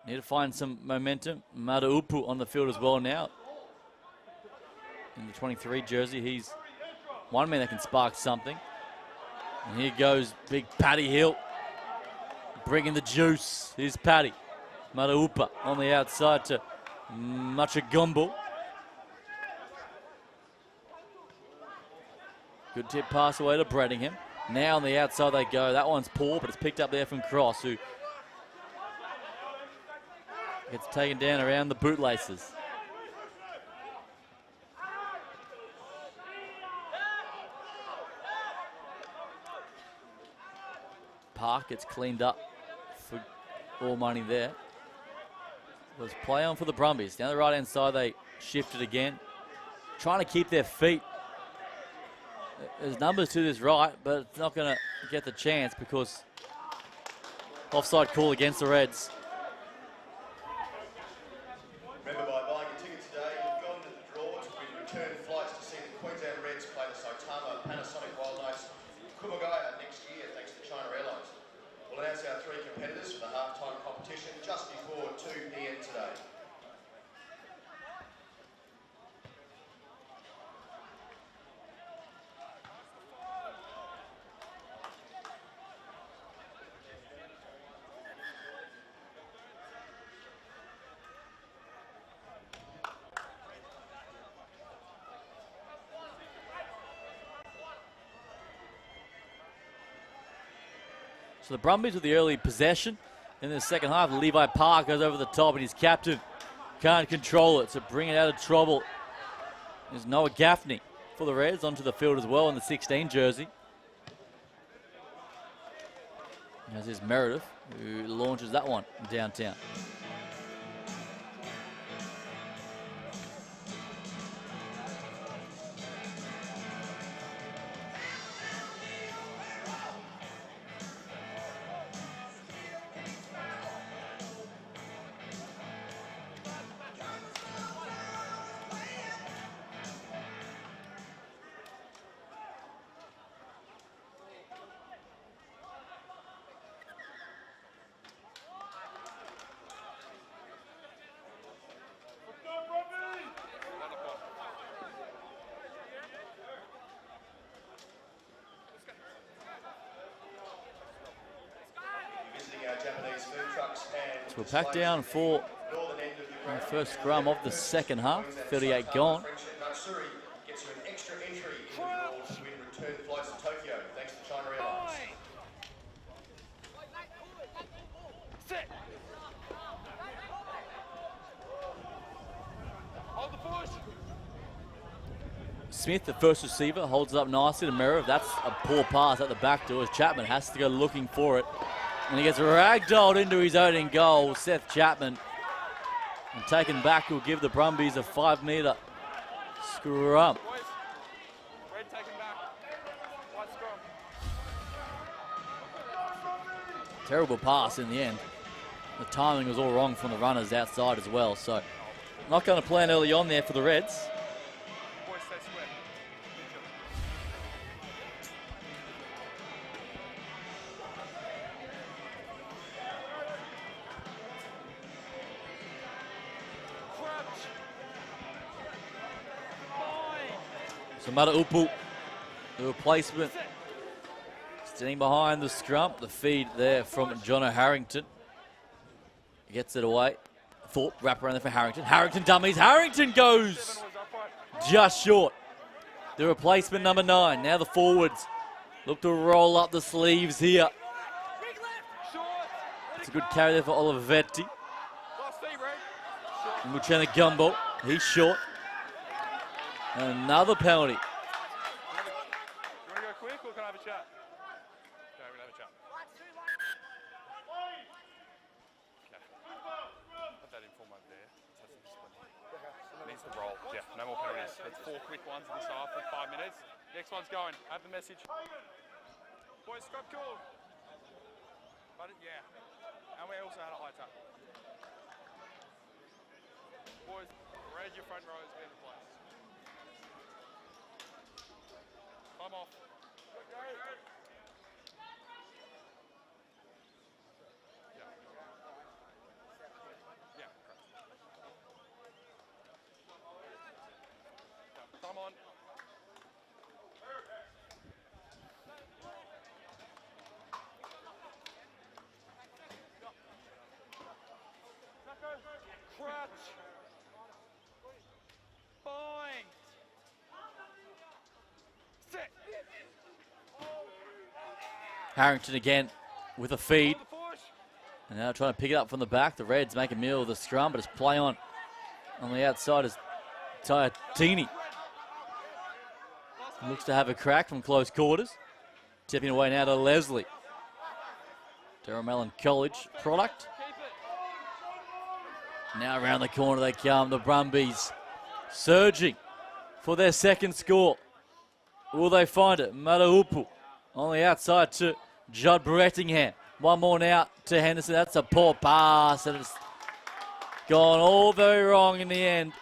Need to find some momentum. Madaupu on the field as well now. In the 23 jersey, he's one man that can spark something. And here goes big Paddy Hill, bringing the juice. Here's Paddy. Madaupa on the outside to Machagumbo. Good tip pass away to Bredingham. Now on the outside they go. That one's poor, but it's picked up there from Cross, who gets taken down around the bootlaces. Park gets cleaned up for all money there. Was play on for the Brumbies. Down the right-hand side, they shifted again. Trying to keep their feet. There's numbers to this right, but it's not going to get the chance because offside call against the Reds. Remember, by buying a ticket today, you've gone into the draw to win return flights to see the Queensland Reds play the Saitama Panasonic Wild Knights Kumagaya next year, thanks to China Airlines. We'll announce our three competitors for the halftime competition just before 2 p.m. today. So the Brumbies with the early possession. In the second half, Levi Park goes over the top, and his captain can't control it, so bring it out of trouble. There's Noah Gaffney for the Reds onto the field as well in the 16 jersey. As is Meredith, who launches that one downtown. So we're packed down for the first scrum of the second half. 38 gone. Gets you an extra entry in the draw to win return flights to Tokyo, thanks to China Airlines. Hold the push. Smith, the first receiver, holds it up nicely to Merritt. That's a poor pass at the back door as Chapman has to go looking for it. And he gets ragdolled into his own in goal, Seth Chapman. And taken back will give the Brumbies a 5-metre scrum. Red taken back. White scrum. Terrible pass in the end. The timing was all wrong from the runners outside as well. So not going to plan early on there for the Reds. Boys, stay square. So Madaupu, the replacement, standing behind the scrum. The feed there from Jono Harrington. He gets it away. Thorpe wrap around there for Harrington. Harrington dummies. Harrington goes just short. The replacement number 9. Now the forwards look to roll up the sleeves here. It's a good carry there for Olivetti. And Muchena Gumbo, he's short. Another penalty. You want to go quick or can I have a chat? Okay, we're going to have a chat. Okay. Let that inform over there. That's the roll. Yeah, no more penalties. That's 4 quick ones in this half in 5 minutes. Next one's going. Have the message. Boys, scrub cool. But yeah. And we also had a high tuck. Boys, raise your front rows being replaced. Time off. Yeah, correct. Time on. Crutch. Boing. Set. Harrington again with a feed. And now trying to pick it up from the back. The Reds make a meal of the scrum, but it's play on the outside is Tini. Looks to have a crack from close quarters. Tipping away now to Leslie. Derrimellon College product. Now around the corner they come, the Brumbies surging for their second score. Will they find it? Mataupu on the outside to Judd Brettingham. One more now to Henderson. That's a poor pass, and it's gone all very wrong in the end.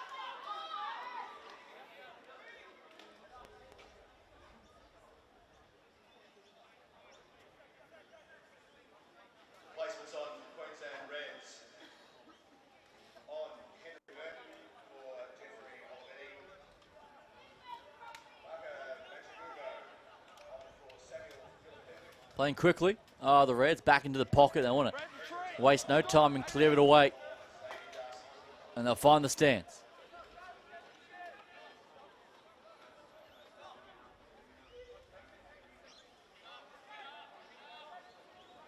Placements on Queensland Reds. On Henry Burton for Jeffrey Albetti. Marco Machagugo on for Samuel Philippou. Playing quickly. Oh, the Reds back into the pocket. They want to waste no time and clear it away. And they'll find the stance.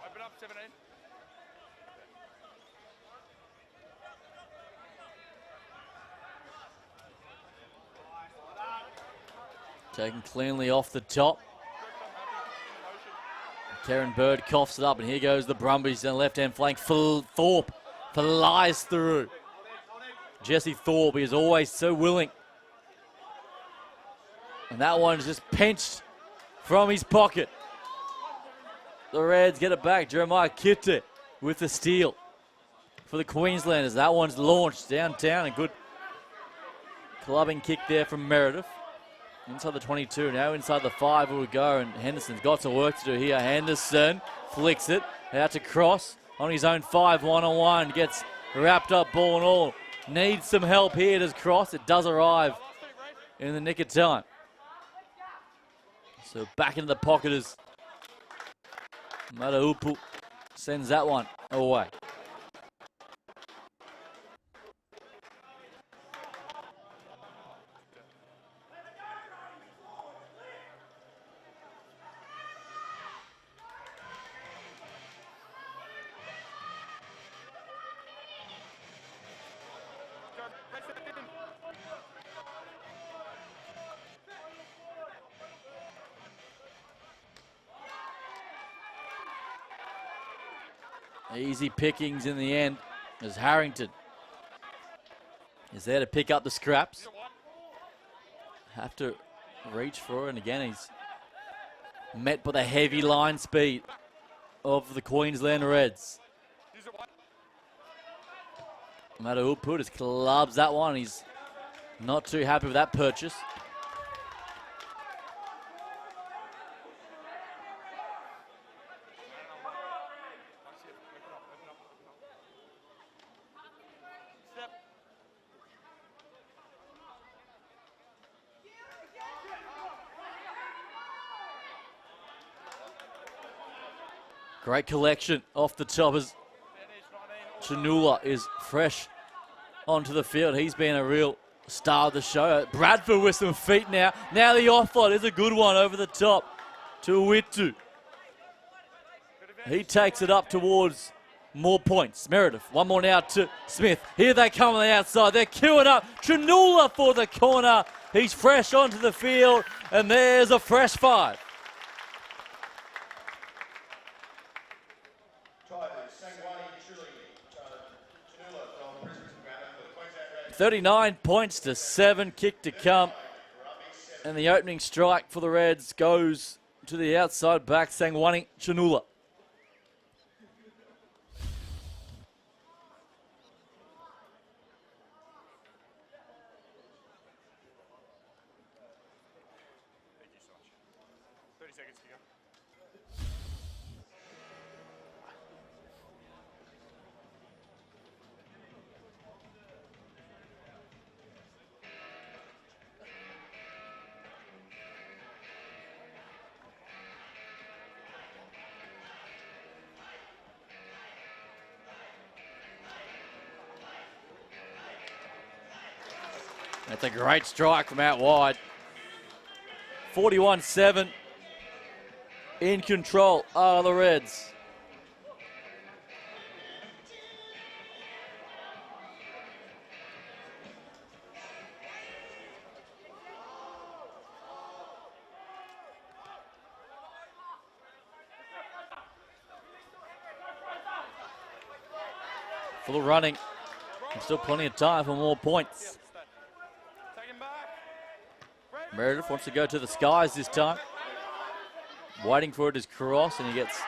Open up, 17. Taken cleanly off the top. Karen Bird coughs it up, and here goes the Brumbies down the left-hand flank. Thorpe flies through. Jesse Thorpe is always so willing. And that one's just pinched from his pocket. The Reds get it back. Jeremiah Kitte with the steal for the Queenslanders. That one's launched downtown. A good clubbing kick there from Meredith. Inside the 22, now inside the 5 will go, and Henderson's got some work to do here. Henderson flicks it out to Cross on his own 5, one-on-one. Gets wrapped up, ball and all. Needs some help here, does Cross. It does arrive in the nick of time. So back into the pocket as Mataupu sends that one away. Easy pickings in the end as Harrington is there to pick up the scraps. Have to reach for it, and again he's met by the heavy line speed of the Queensland Reds. Mataupu just clubs that one. He's not too happy with that purchase. Great collection off the top as Chanula is fresh onto the field. He's been a real star of the show. Bradford with some feet now. Now the offload is a good one over the top to Witu. He takes it up towards more points. Meredith, one more now to Smith. Here they come on the outside. They're queuing up. Chanula for the corner. He's fresh onto the field, and there's a fresh 5. 39 points to 7, kick to come. And the opening strike for the Reds goes to the outside back, Sangwani Chanula. That's a great strike from out wide. 41-7. In control are the Reds. Full running. There's still plenty of time for more points. Meredith wants to go to the skies this time. Waiting for it is cross, and he gets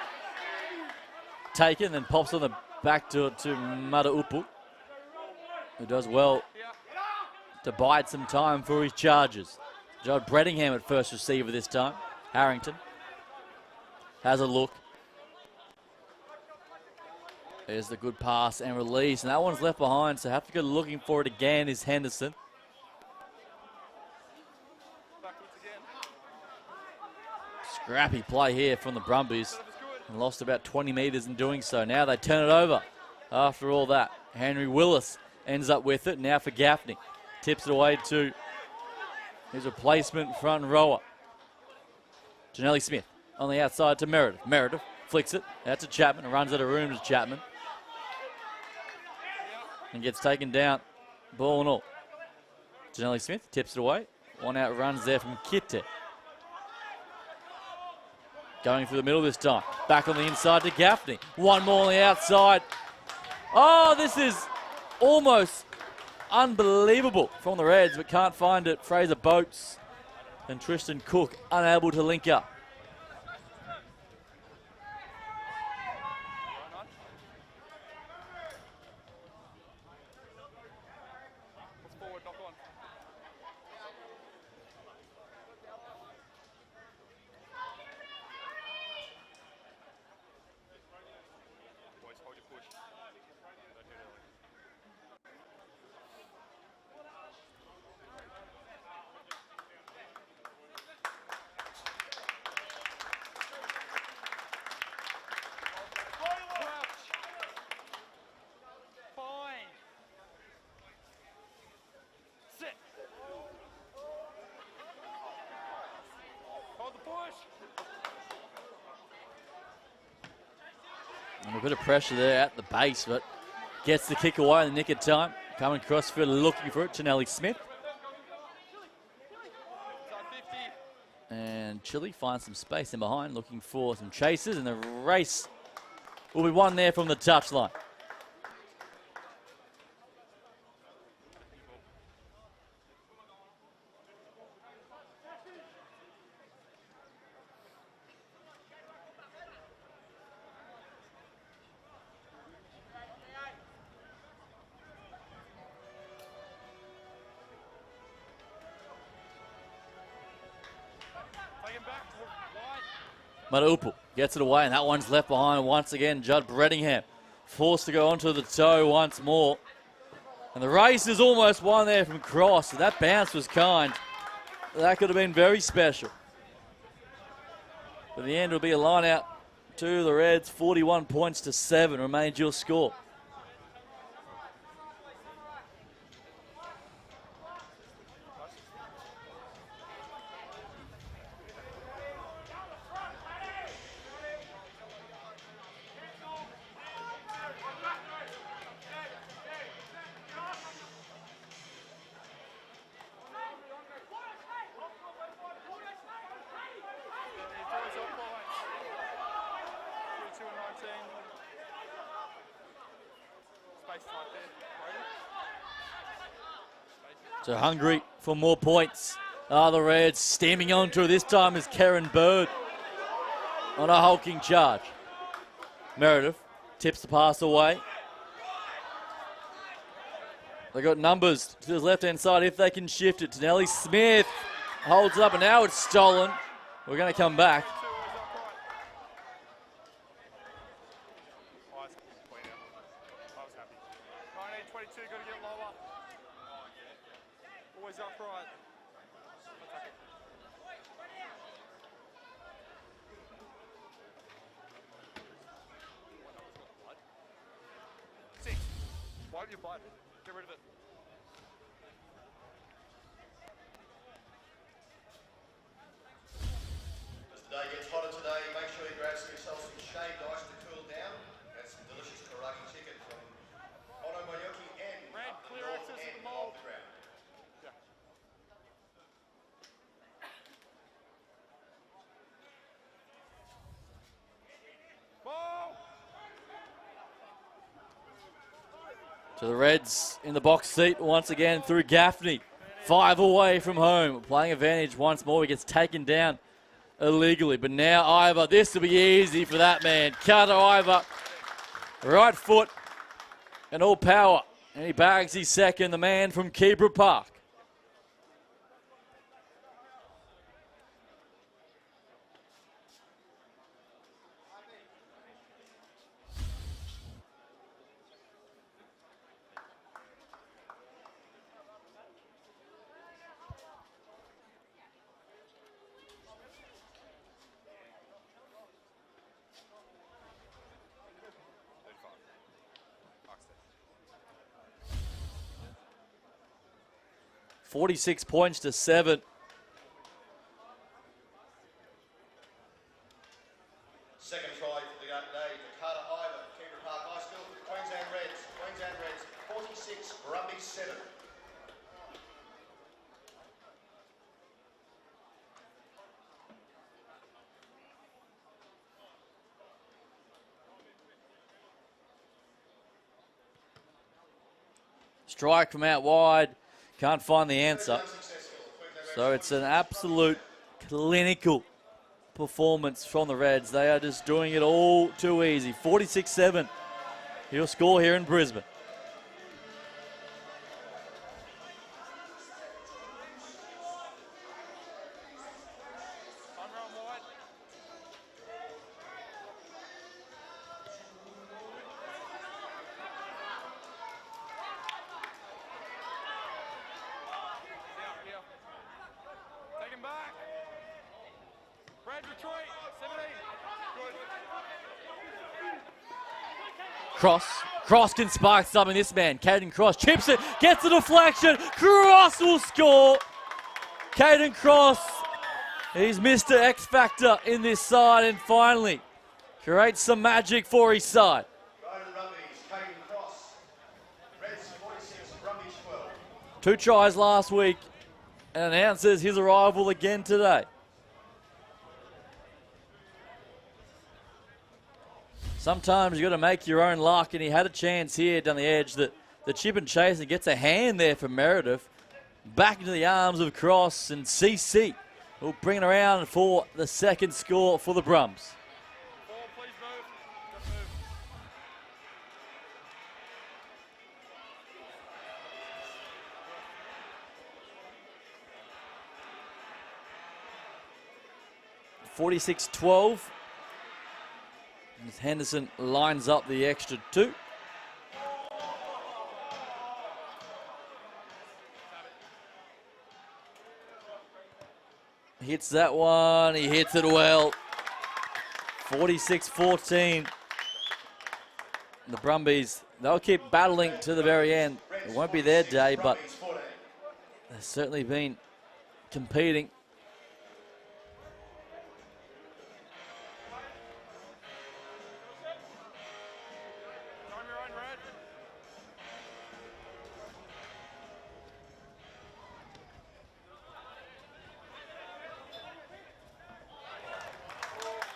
taken, then pops on the back to Madaupu, who does well to bide some time for his charges. Judd Brettingham at first receiver this time. Harrington has a look. There's the good pass and release, and that one's left behind, so have to go looking for it again is Henderson. Scrappy play here from the Brumbies, and lost about 20 metres in doing so. Now they turn it over after all that. Henry Willis ends up with it. Now for Gaffney. Tips it away to his replacement front rower, Janelle Smith, on the outside to Meredith. Meredith flicks it out to Chapman and runs out of room to Chapman. And gets taken down, ball and all. Janelle Smith tips it away. One out runs there from Kitte. Going through the middle this time. Back on the inside to Gaffney. One more on the outside. Oh, this is almost unbelievable from the Reds, but can't find it. Fraser Boats and Tristan Cook unable to link up. And a bit of pressure there at the base, but gets the kick away in the nick of time. Coming across field looking for it, Janelle Smith. And Chile finds some space in behind, looking for some chasers, and the race will be won there from the touchline. Madaupu gets it away, and that one's left behind once again. Judd Brettingham forced to go onto the toe once more. And the race is almost won there from cross. That bounce was kind. That could have been very special. But the end will be a line out to the Reds. 41 points to 7 remains your score. So hungry for more points. The Reds steaming onto this time is Karen Bird on a hulking charge. Meredith tips the pass away. They got numbers to the left-hand side if they can shift it. To Nellie Smith holds it up, and now it's stolen. We're going to come back. Always upright. Six. Wipe your butt. Get rid of it. As the day gets hotter today, make sure you grab yourself some shaved ice to cool down. And some delicious karate chicken from Onomoyoki and Red, up the clear north access to end the mold. of the ground. To the Reds in the box seat once again through Gaffney. 5 away from home. Playing advantage once more. He gets taken down illegally. But now Ivor, this will be easy for that man. Carter Ivor, right foot and all power. And he bags his second, the man from Keebra Park. $46 points to 7. Second try for the day for Carter Ivor, Keebra Park High School, Queensland Reds. Queensland Reds, 46, Brumbies 7. Strike from out wide. Can't find the answer. So it's an absolute clinical performance from the Reds. They are just doing it all too easy. 46-7. He'll score here in Brisbane. Cross can spark something. This man, Caden Cross, chips it, gets the deflection. Cross will score. Caden Cross, he's Mr. X Factor in this side and finally creates some magic for his side. Caden Cross, Reds 46, Brumbies 12. 2 tries last week and announces his arrival again today. Sometimes you got to make your own luck, and he had a chance here down the edge that the chip and chase and gets a hand there for Meredith. Back into the arms of Cross, and CC will bring it around for the second score for the Brums. $46-12. As Henderson lines up the extra 2. Hits that one. He hits it well. 46-14. The Brumbies, they'll keep battling to the very end. It won't be their day, but they've certainly been competing.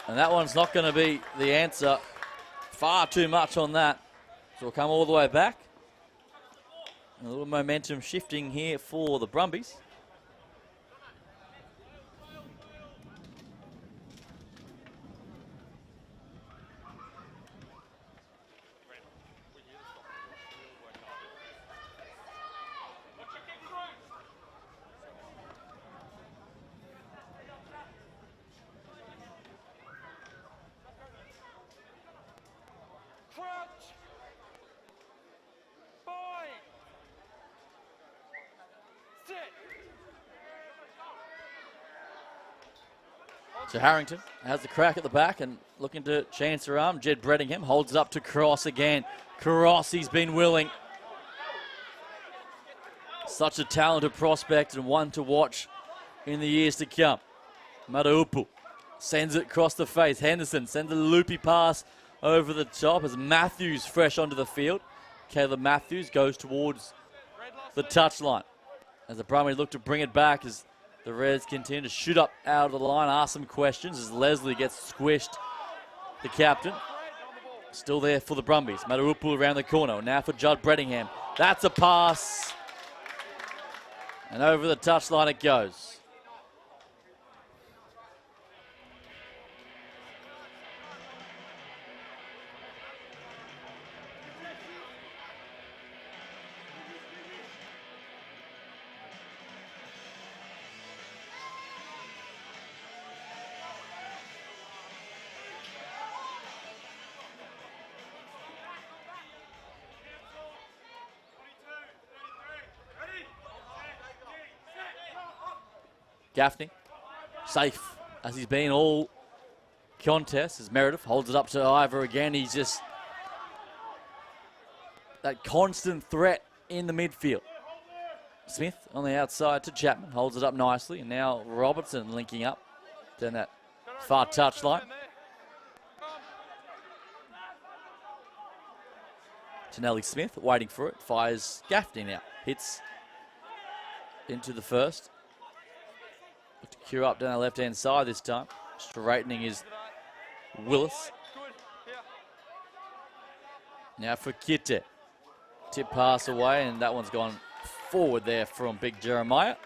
And that one's not going to be the answer. Far too much on that. So we'll come all the way back. A little momentum shifting here for the Brumbies. So Harrington has the crack at the back and looking to chance her arm. Jed Brettingham holds it up to Cross again. Cross, he's been willing. Such a talented prospect and one to watch in the years to come. Maraupu sends it across the face. Henderson sends a loopy pass over the top as Matthews fresh onto the field. Caleb Matthews goes towards the touchline as the Brumbies look to bring it back as the Reds continue to shoot up out of the line, ask some questions as Leslie gets squished. The captain still there for the Brumbies. Maraupu around the corner. Now for Judd Brettingham. That's a pass. And over the touchline it goes. Gaffney, safe as he's been all contest as Meredith holds it up to Ivor again. He's just that constant threat in the midfield. Smith on the outside to Chapman, holds it up nicely, and now Robertson linking up down that far touchline. To Nellie Smith, waiting for it, fires Gaffney now, hits into the first. Look to cue up down the left-hand side this time. Straightening is Willis. Now for Kite. Tip pass away, and that one's gone forward there from Big Jeremiah.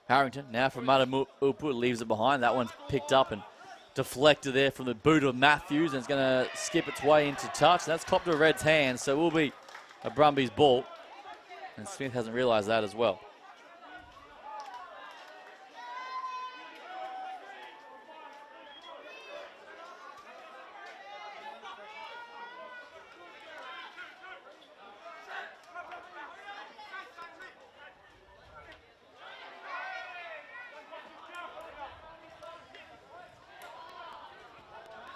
Harrington now from Maraupu, leaves it behind. That one's picked up and deflected there from the boot of Matthews, and it's going to skip its way into touch. That's copped to Red's hand, so it will be a Brumbies ball. And Smith hasn't realised that as well.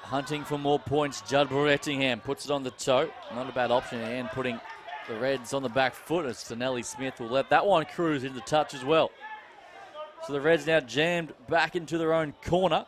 Hunting for more points, Judd Brettingham puts it on the toe. Not a bad option, and putting the Reds on the back foot as Stanelli Smith will let that one cruise into touch as well. So the Reds now jammed back into their own corner.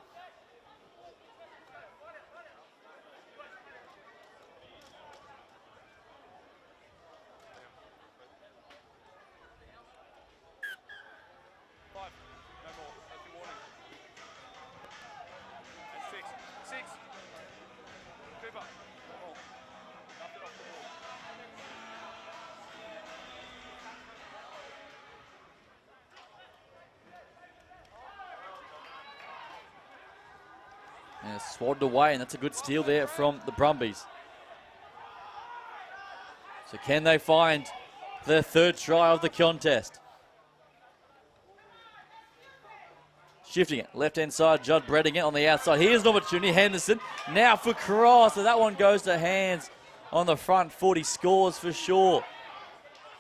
And it's swatted away, and that's a good steal there from the Brumbies. So can they find their third try of the contest? Shifting it, left-hand side, Judd Brettingham on the outside. Here's an opportunity, Henderson. Now for Cross, so that one goes to hands on the front foot. He scores for sure.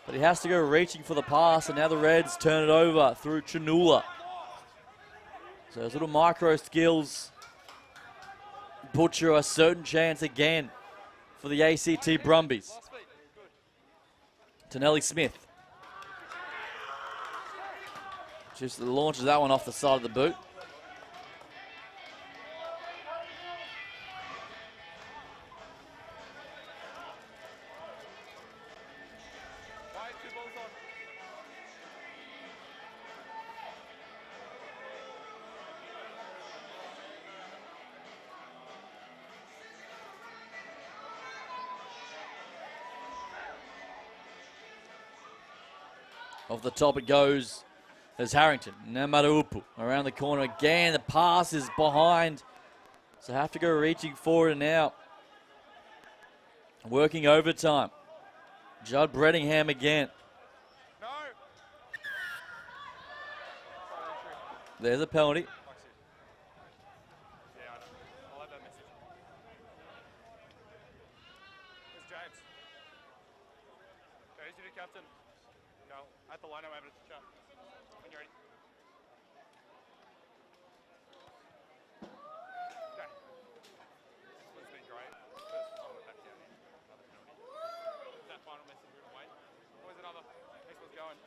But he has to go reaching for the pass, and now the Reds turn it over through Chinula. So those little micro skills butcher a certain chance again for the ACT Brumbies. Tonelli Smith. Just launches that one off the side of the boot. Off the top it goes as Harrington. Namaraupu around the corner again. The pass is behind. So have to go reaching forward now. Working overtime. Judd Brettingham again. No. There's a penalty. Yeah, I know. I'll have that message. Where's James? Okay, who's your new captain? Go. At the line, I'm having a chat. When you're ready. Okay. This one's been great. First time we're back down here. Another penalty. Is that final message we were waiting? Where's another? Next one's going.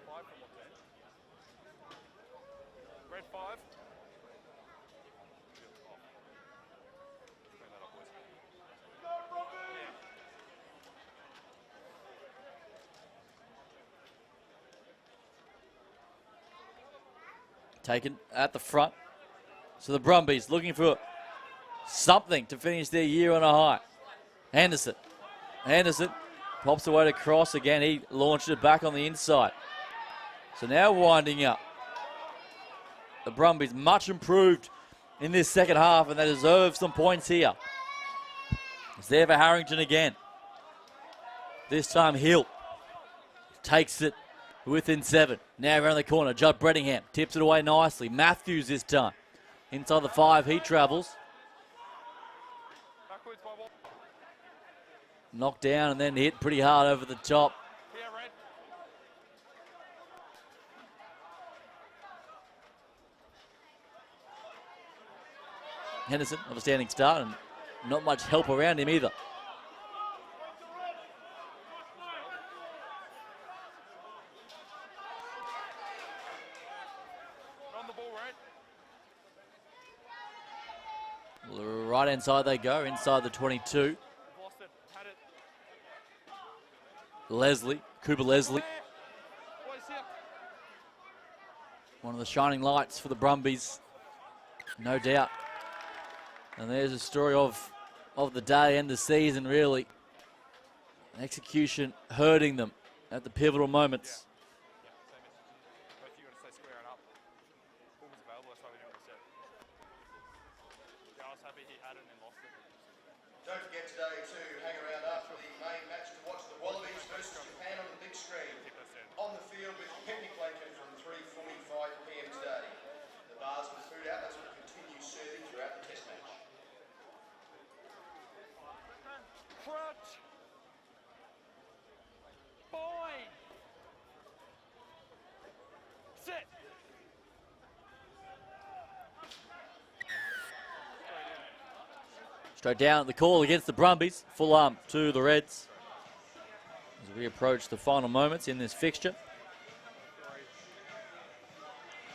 5 from what team? Red 5. Bring that up, boys. Yeah. Taken at the front. So the Brumbies looking for something to finish their year on a high. Henderson pops away to cross again. He launched it back on the inside. So now winding up. The Brumbies much improved in this second half, and they deserve some points here. It's there for Harrington again. This time Hill takes it within 7. Now around the corner, Judd Brettingham tips it away nicely. Matthews this time. Inside the 5, he travels. Backwards by one. Knocked down and then hit pretty hard over the top. Here, Red. Henderson of a standing start and not much help around him either. On the ball, Red. Right hand side they go, inside the 22. Lost it. Had it. Cooper Leslie, Boys here. one of the shining lights for the Brumbies, no doubt. And there's a story of the day and the season, really. Execution hurting them at the pivotal moments. Yeah, same message. Both you got to stay square and up. Ball was available, that's why we didn't reset. Yeah, I was happy he had it and then lost it. Don't forget today to hang around after the main match to watch the Wallabies versus Japan on the big screen. On the field with picnic blanket from 3:45 p.m. today. The bars and food outlets will continue serving throughout the test match. Crutch. Boy. Sit. Straight down the call against the Brumbies. Full arm to the Reds as we approach the final moments in this fixture.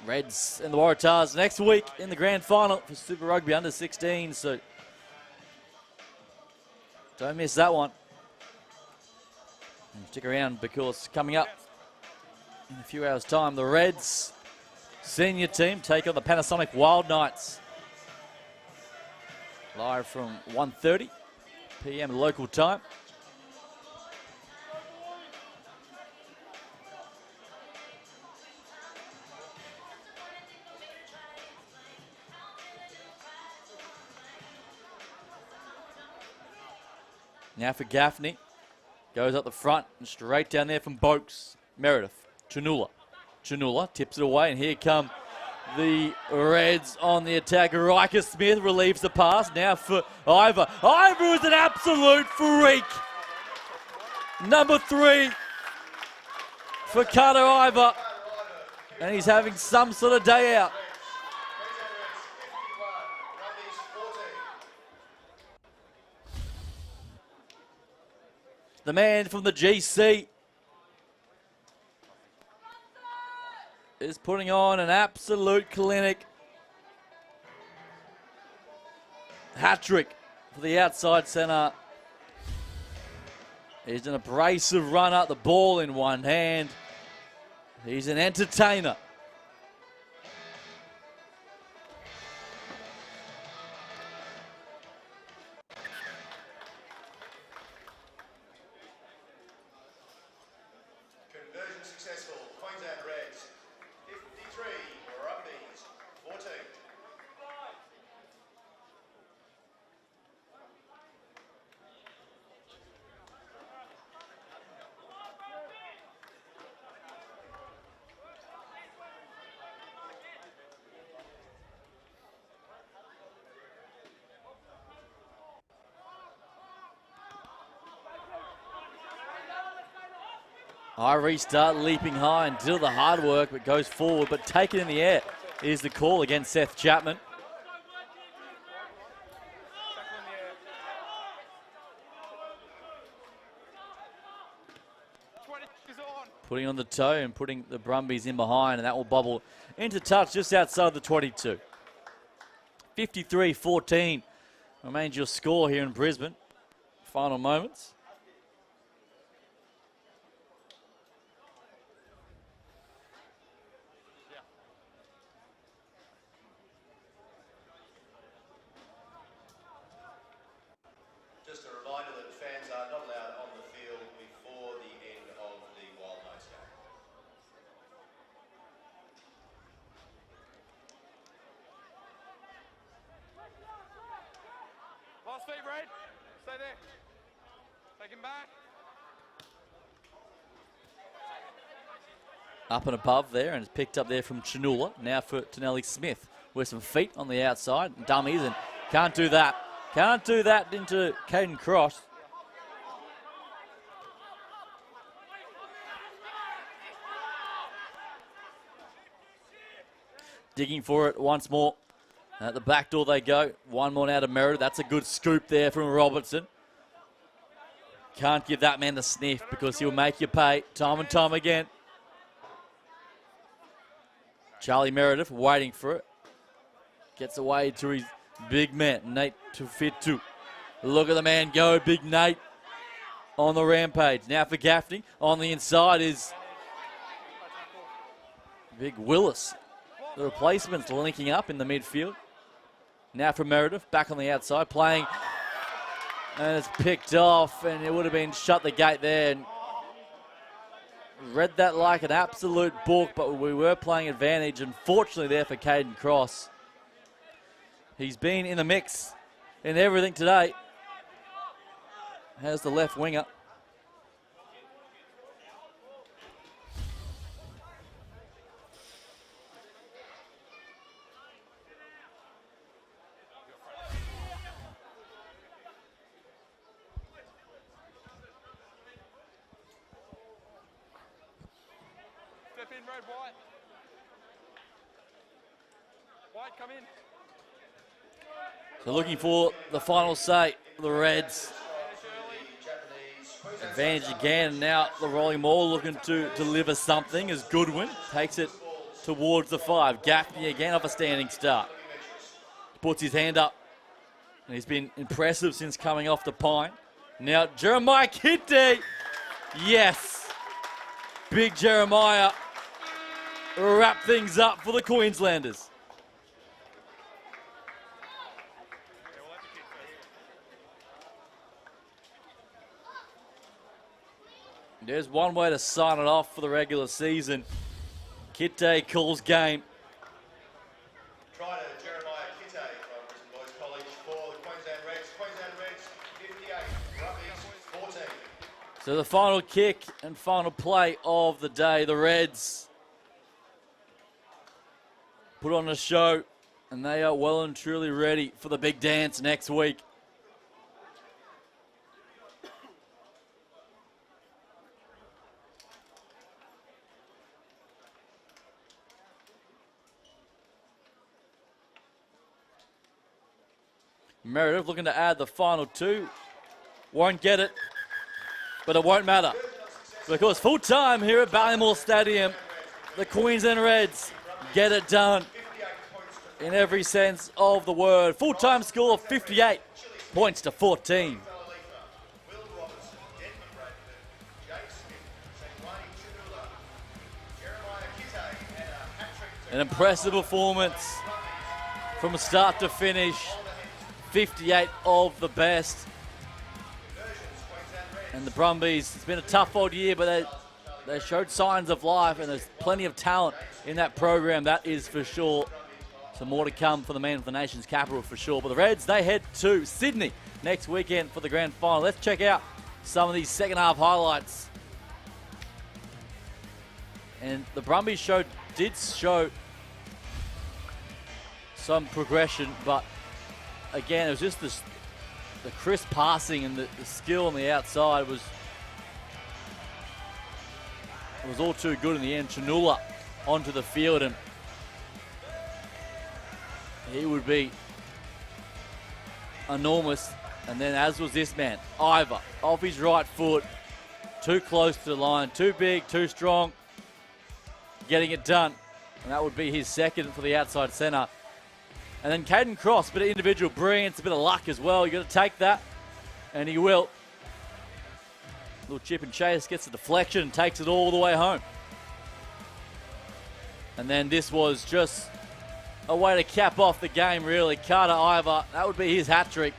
Reds and the Waratahs next week in the grand final for Super Rugby under 16. So don't miss that one. And stick around because coming up in a few hours' time, the Reds senior team take on the Panasonic Wild Knights. Live from 1:30 p.m. local time. Now for Gaffney. Goes up the front and straight down there from Boakes. Meredith. Chanula tips it away, and here come the Reds on the attack. Riker Smith relieves the pass. Now for Ivor. Ivor is an absolute freak. Number 3 for Carter Ivor. And he's having some sort of day out. Queensland Reds 51, Brumbies 14. The man from the GC is putting on an absolute clinic. Hat-trick for the outside centre. He's an abrasive runner, the ball in one hand. He's an entertainer. Conversion successful. Queensland Reds 53, Brumbies 14. I restart leaping high and do the hard work, but goes forward, but take it in the air is the call against Seth Chapman. Putting on the toe and putting the Brumbies in behind, and that will bobble into touch just outside the 22. 53-14 remains your score here in Brisbane. Final moments. Just a reminder that fans are not allowed on the field before the end of the Wild Notes game. Last feet, Red. Stay there. Take him back. Up and above there, and it's picked up there from Chinula. Now for Tonelli Smith with some feet on the outside. Dummies, and can't do that. Can't do that into Caden Cross. Digging for it once more. At the back door they go. One more now to Merida. That's a good scoop there from Robertson. Can't give that man the sniff because he'll make you pay time and time again. Charlie Meredith waiting for it. Gets away to his big man, Nate Tufitu. Look at the man go, big Nate on the rampage. Now for Gaffney. On the inside is Big Willis. The replacements linking up in the midfield. Now for Meredith, back on the outside, playing. And it's picked off, and it would have been shut the gate there. And read that like an absolute book, but we were playing advantage. Unfortunately there for Caden Cross. He's been in the mix in everything today. Has the left winger. Step in, Red. White. White, come in. So looking for the final say, the Reds. Advantage again, and now the Rolling Maul looking to deliver something as Goodwin takes it towards the 5. Gaffney again off a standing start. Puts his hand up, and he's been impressive since coming off the pine. Now Jeremiah Kitty, yes! Big Jeremiah wrap things up for the Queenslanders. There's one way to sign it off for the regular season. Kitte calls game. Try to Jeremiah Kitte from Brisbane Boys College for the Queensland Reds. Queensland Reds 58, Brumbies 14. So the final kick and final play of the day. The Reds put on a show, and they are well and truly ready for the big dance next week. Meredith looking to add the final 2. Won't get it, but it won't matter. Because full time here at Ballymore Stadium, the Queensland Reds get it done in every sense of the word. Full time score of 58 points to 14. An impressive performance from start to finish. 58 of the best. And the Brumbies, it's been a tough old year, but they showed signs of life, and there's plenty of talent in that program, that is for sure. Some more to come for the man of the nation's capital for sure. But the Reds, they head to Sydney next weekend for the grand final. Let's check out some of these second half highlights. And the Brumbies did show some progression, but again, it was just the crisp passing and the skill on the outside was all too good in the end. Chanula onto the field, and he would be enormous. And then, as was this man, Ivor, off his right foot, too close to the line, too big, too strong, getting it done. And that would be his second for the outside centre. And then Caden Cross, a bit of individual brilliance, a bit of luck as well. You've got to take that, and he will. Little chip and chase, gets the deflection and takes it all the way home. And then this was just a way to cap off the game, really. Carter Ivor, that would be his hat-trick.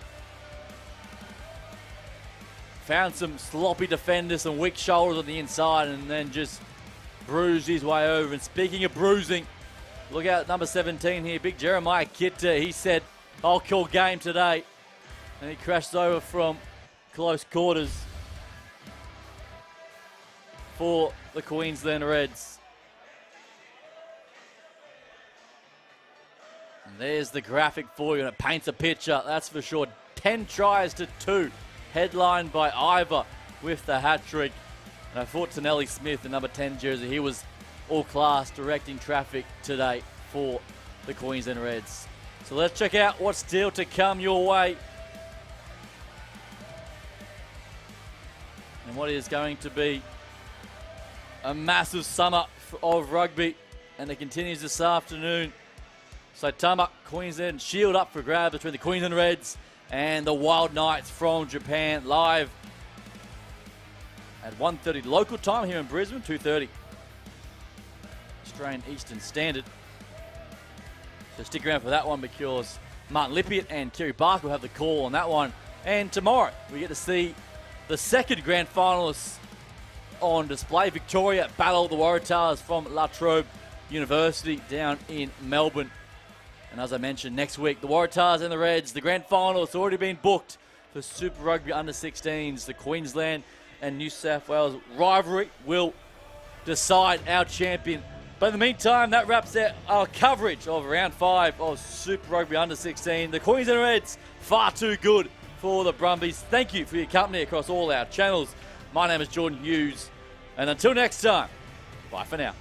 Found some sloppy defenders, some weak shoulders on the inside, and then just bruised his way over. And speaking of bruising, look out, number 17 here, big Jeremiah Kitta. He said, I'll call game today. And he crashed over from close quarters for the Queensland Reds. And there's the graphic for you, and it paints a picture, that's for sure. 10 tries to 2, headlined by Ivor with the hat-trick. And I thought Tonelli Smith, the number 10 jersey, he was all class directing traffic today for the Queensland Reds. So let's check out what's still to come your way. And what is going to be a massive summer of rugby. And it continues this afternoon. Saitama, Queensland, shield up for grabs between the Queensland Reds and the Wild Knights from Japan, live at 1:30 local time here in Brisbane, 2:30 Australian Eastern Standard. So stick around for that one, because Martin Lippiett and Kerry Barker will have the call on that one. And tomorrow we get to see the second grand finalists on display. Victoria battle the Waratahs from La Trobe University down in Melbourne. And as I mentioned, next week, the Waratahs and the Reds, the grand final has already been booked for Super Rugby Under-16s. The Queensland and New South Wales rivalry will decide our champion. But in the meantime, that wraps our coverage of round 5 of Super Rugby Under-16. The Queensland Reds, far too good for the Brumbies. Thank you for your company across all our channels. My name is Jordan Hughes. And until next time, bye for now.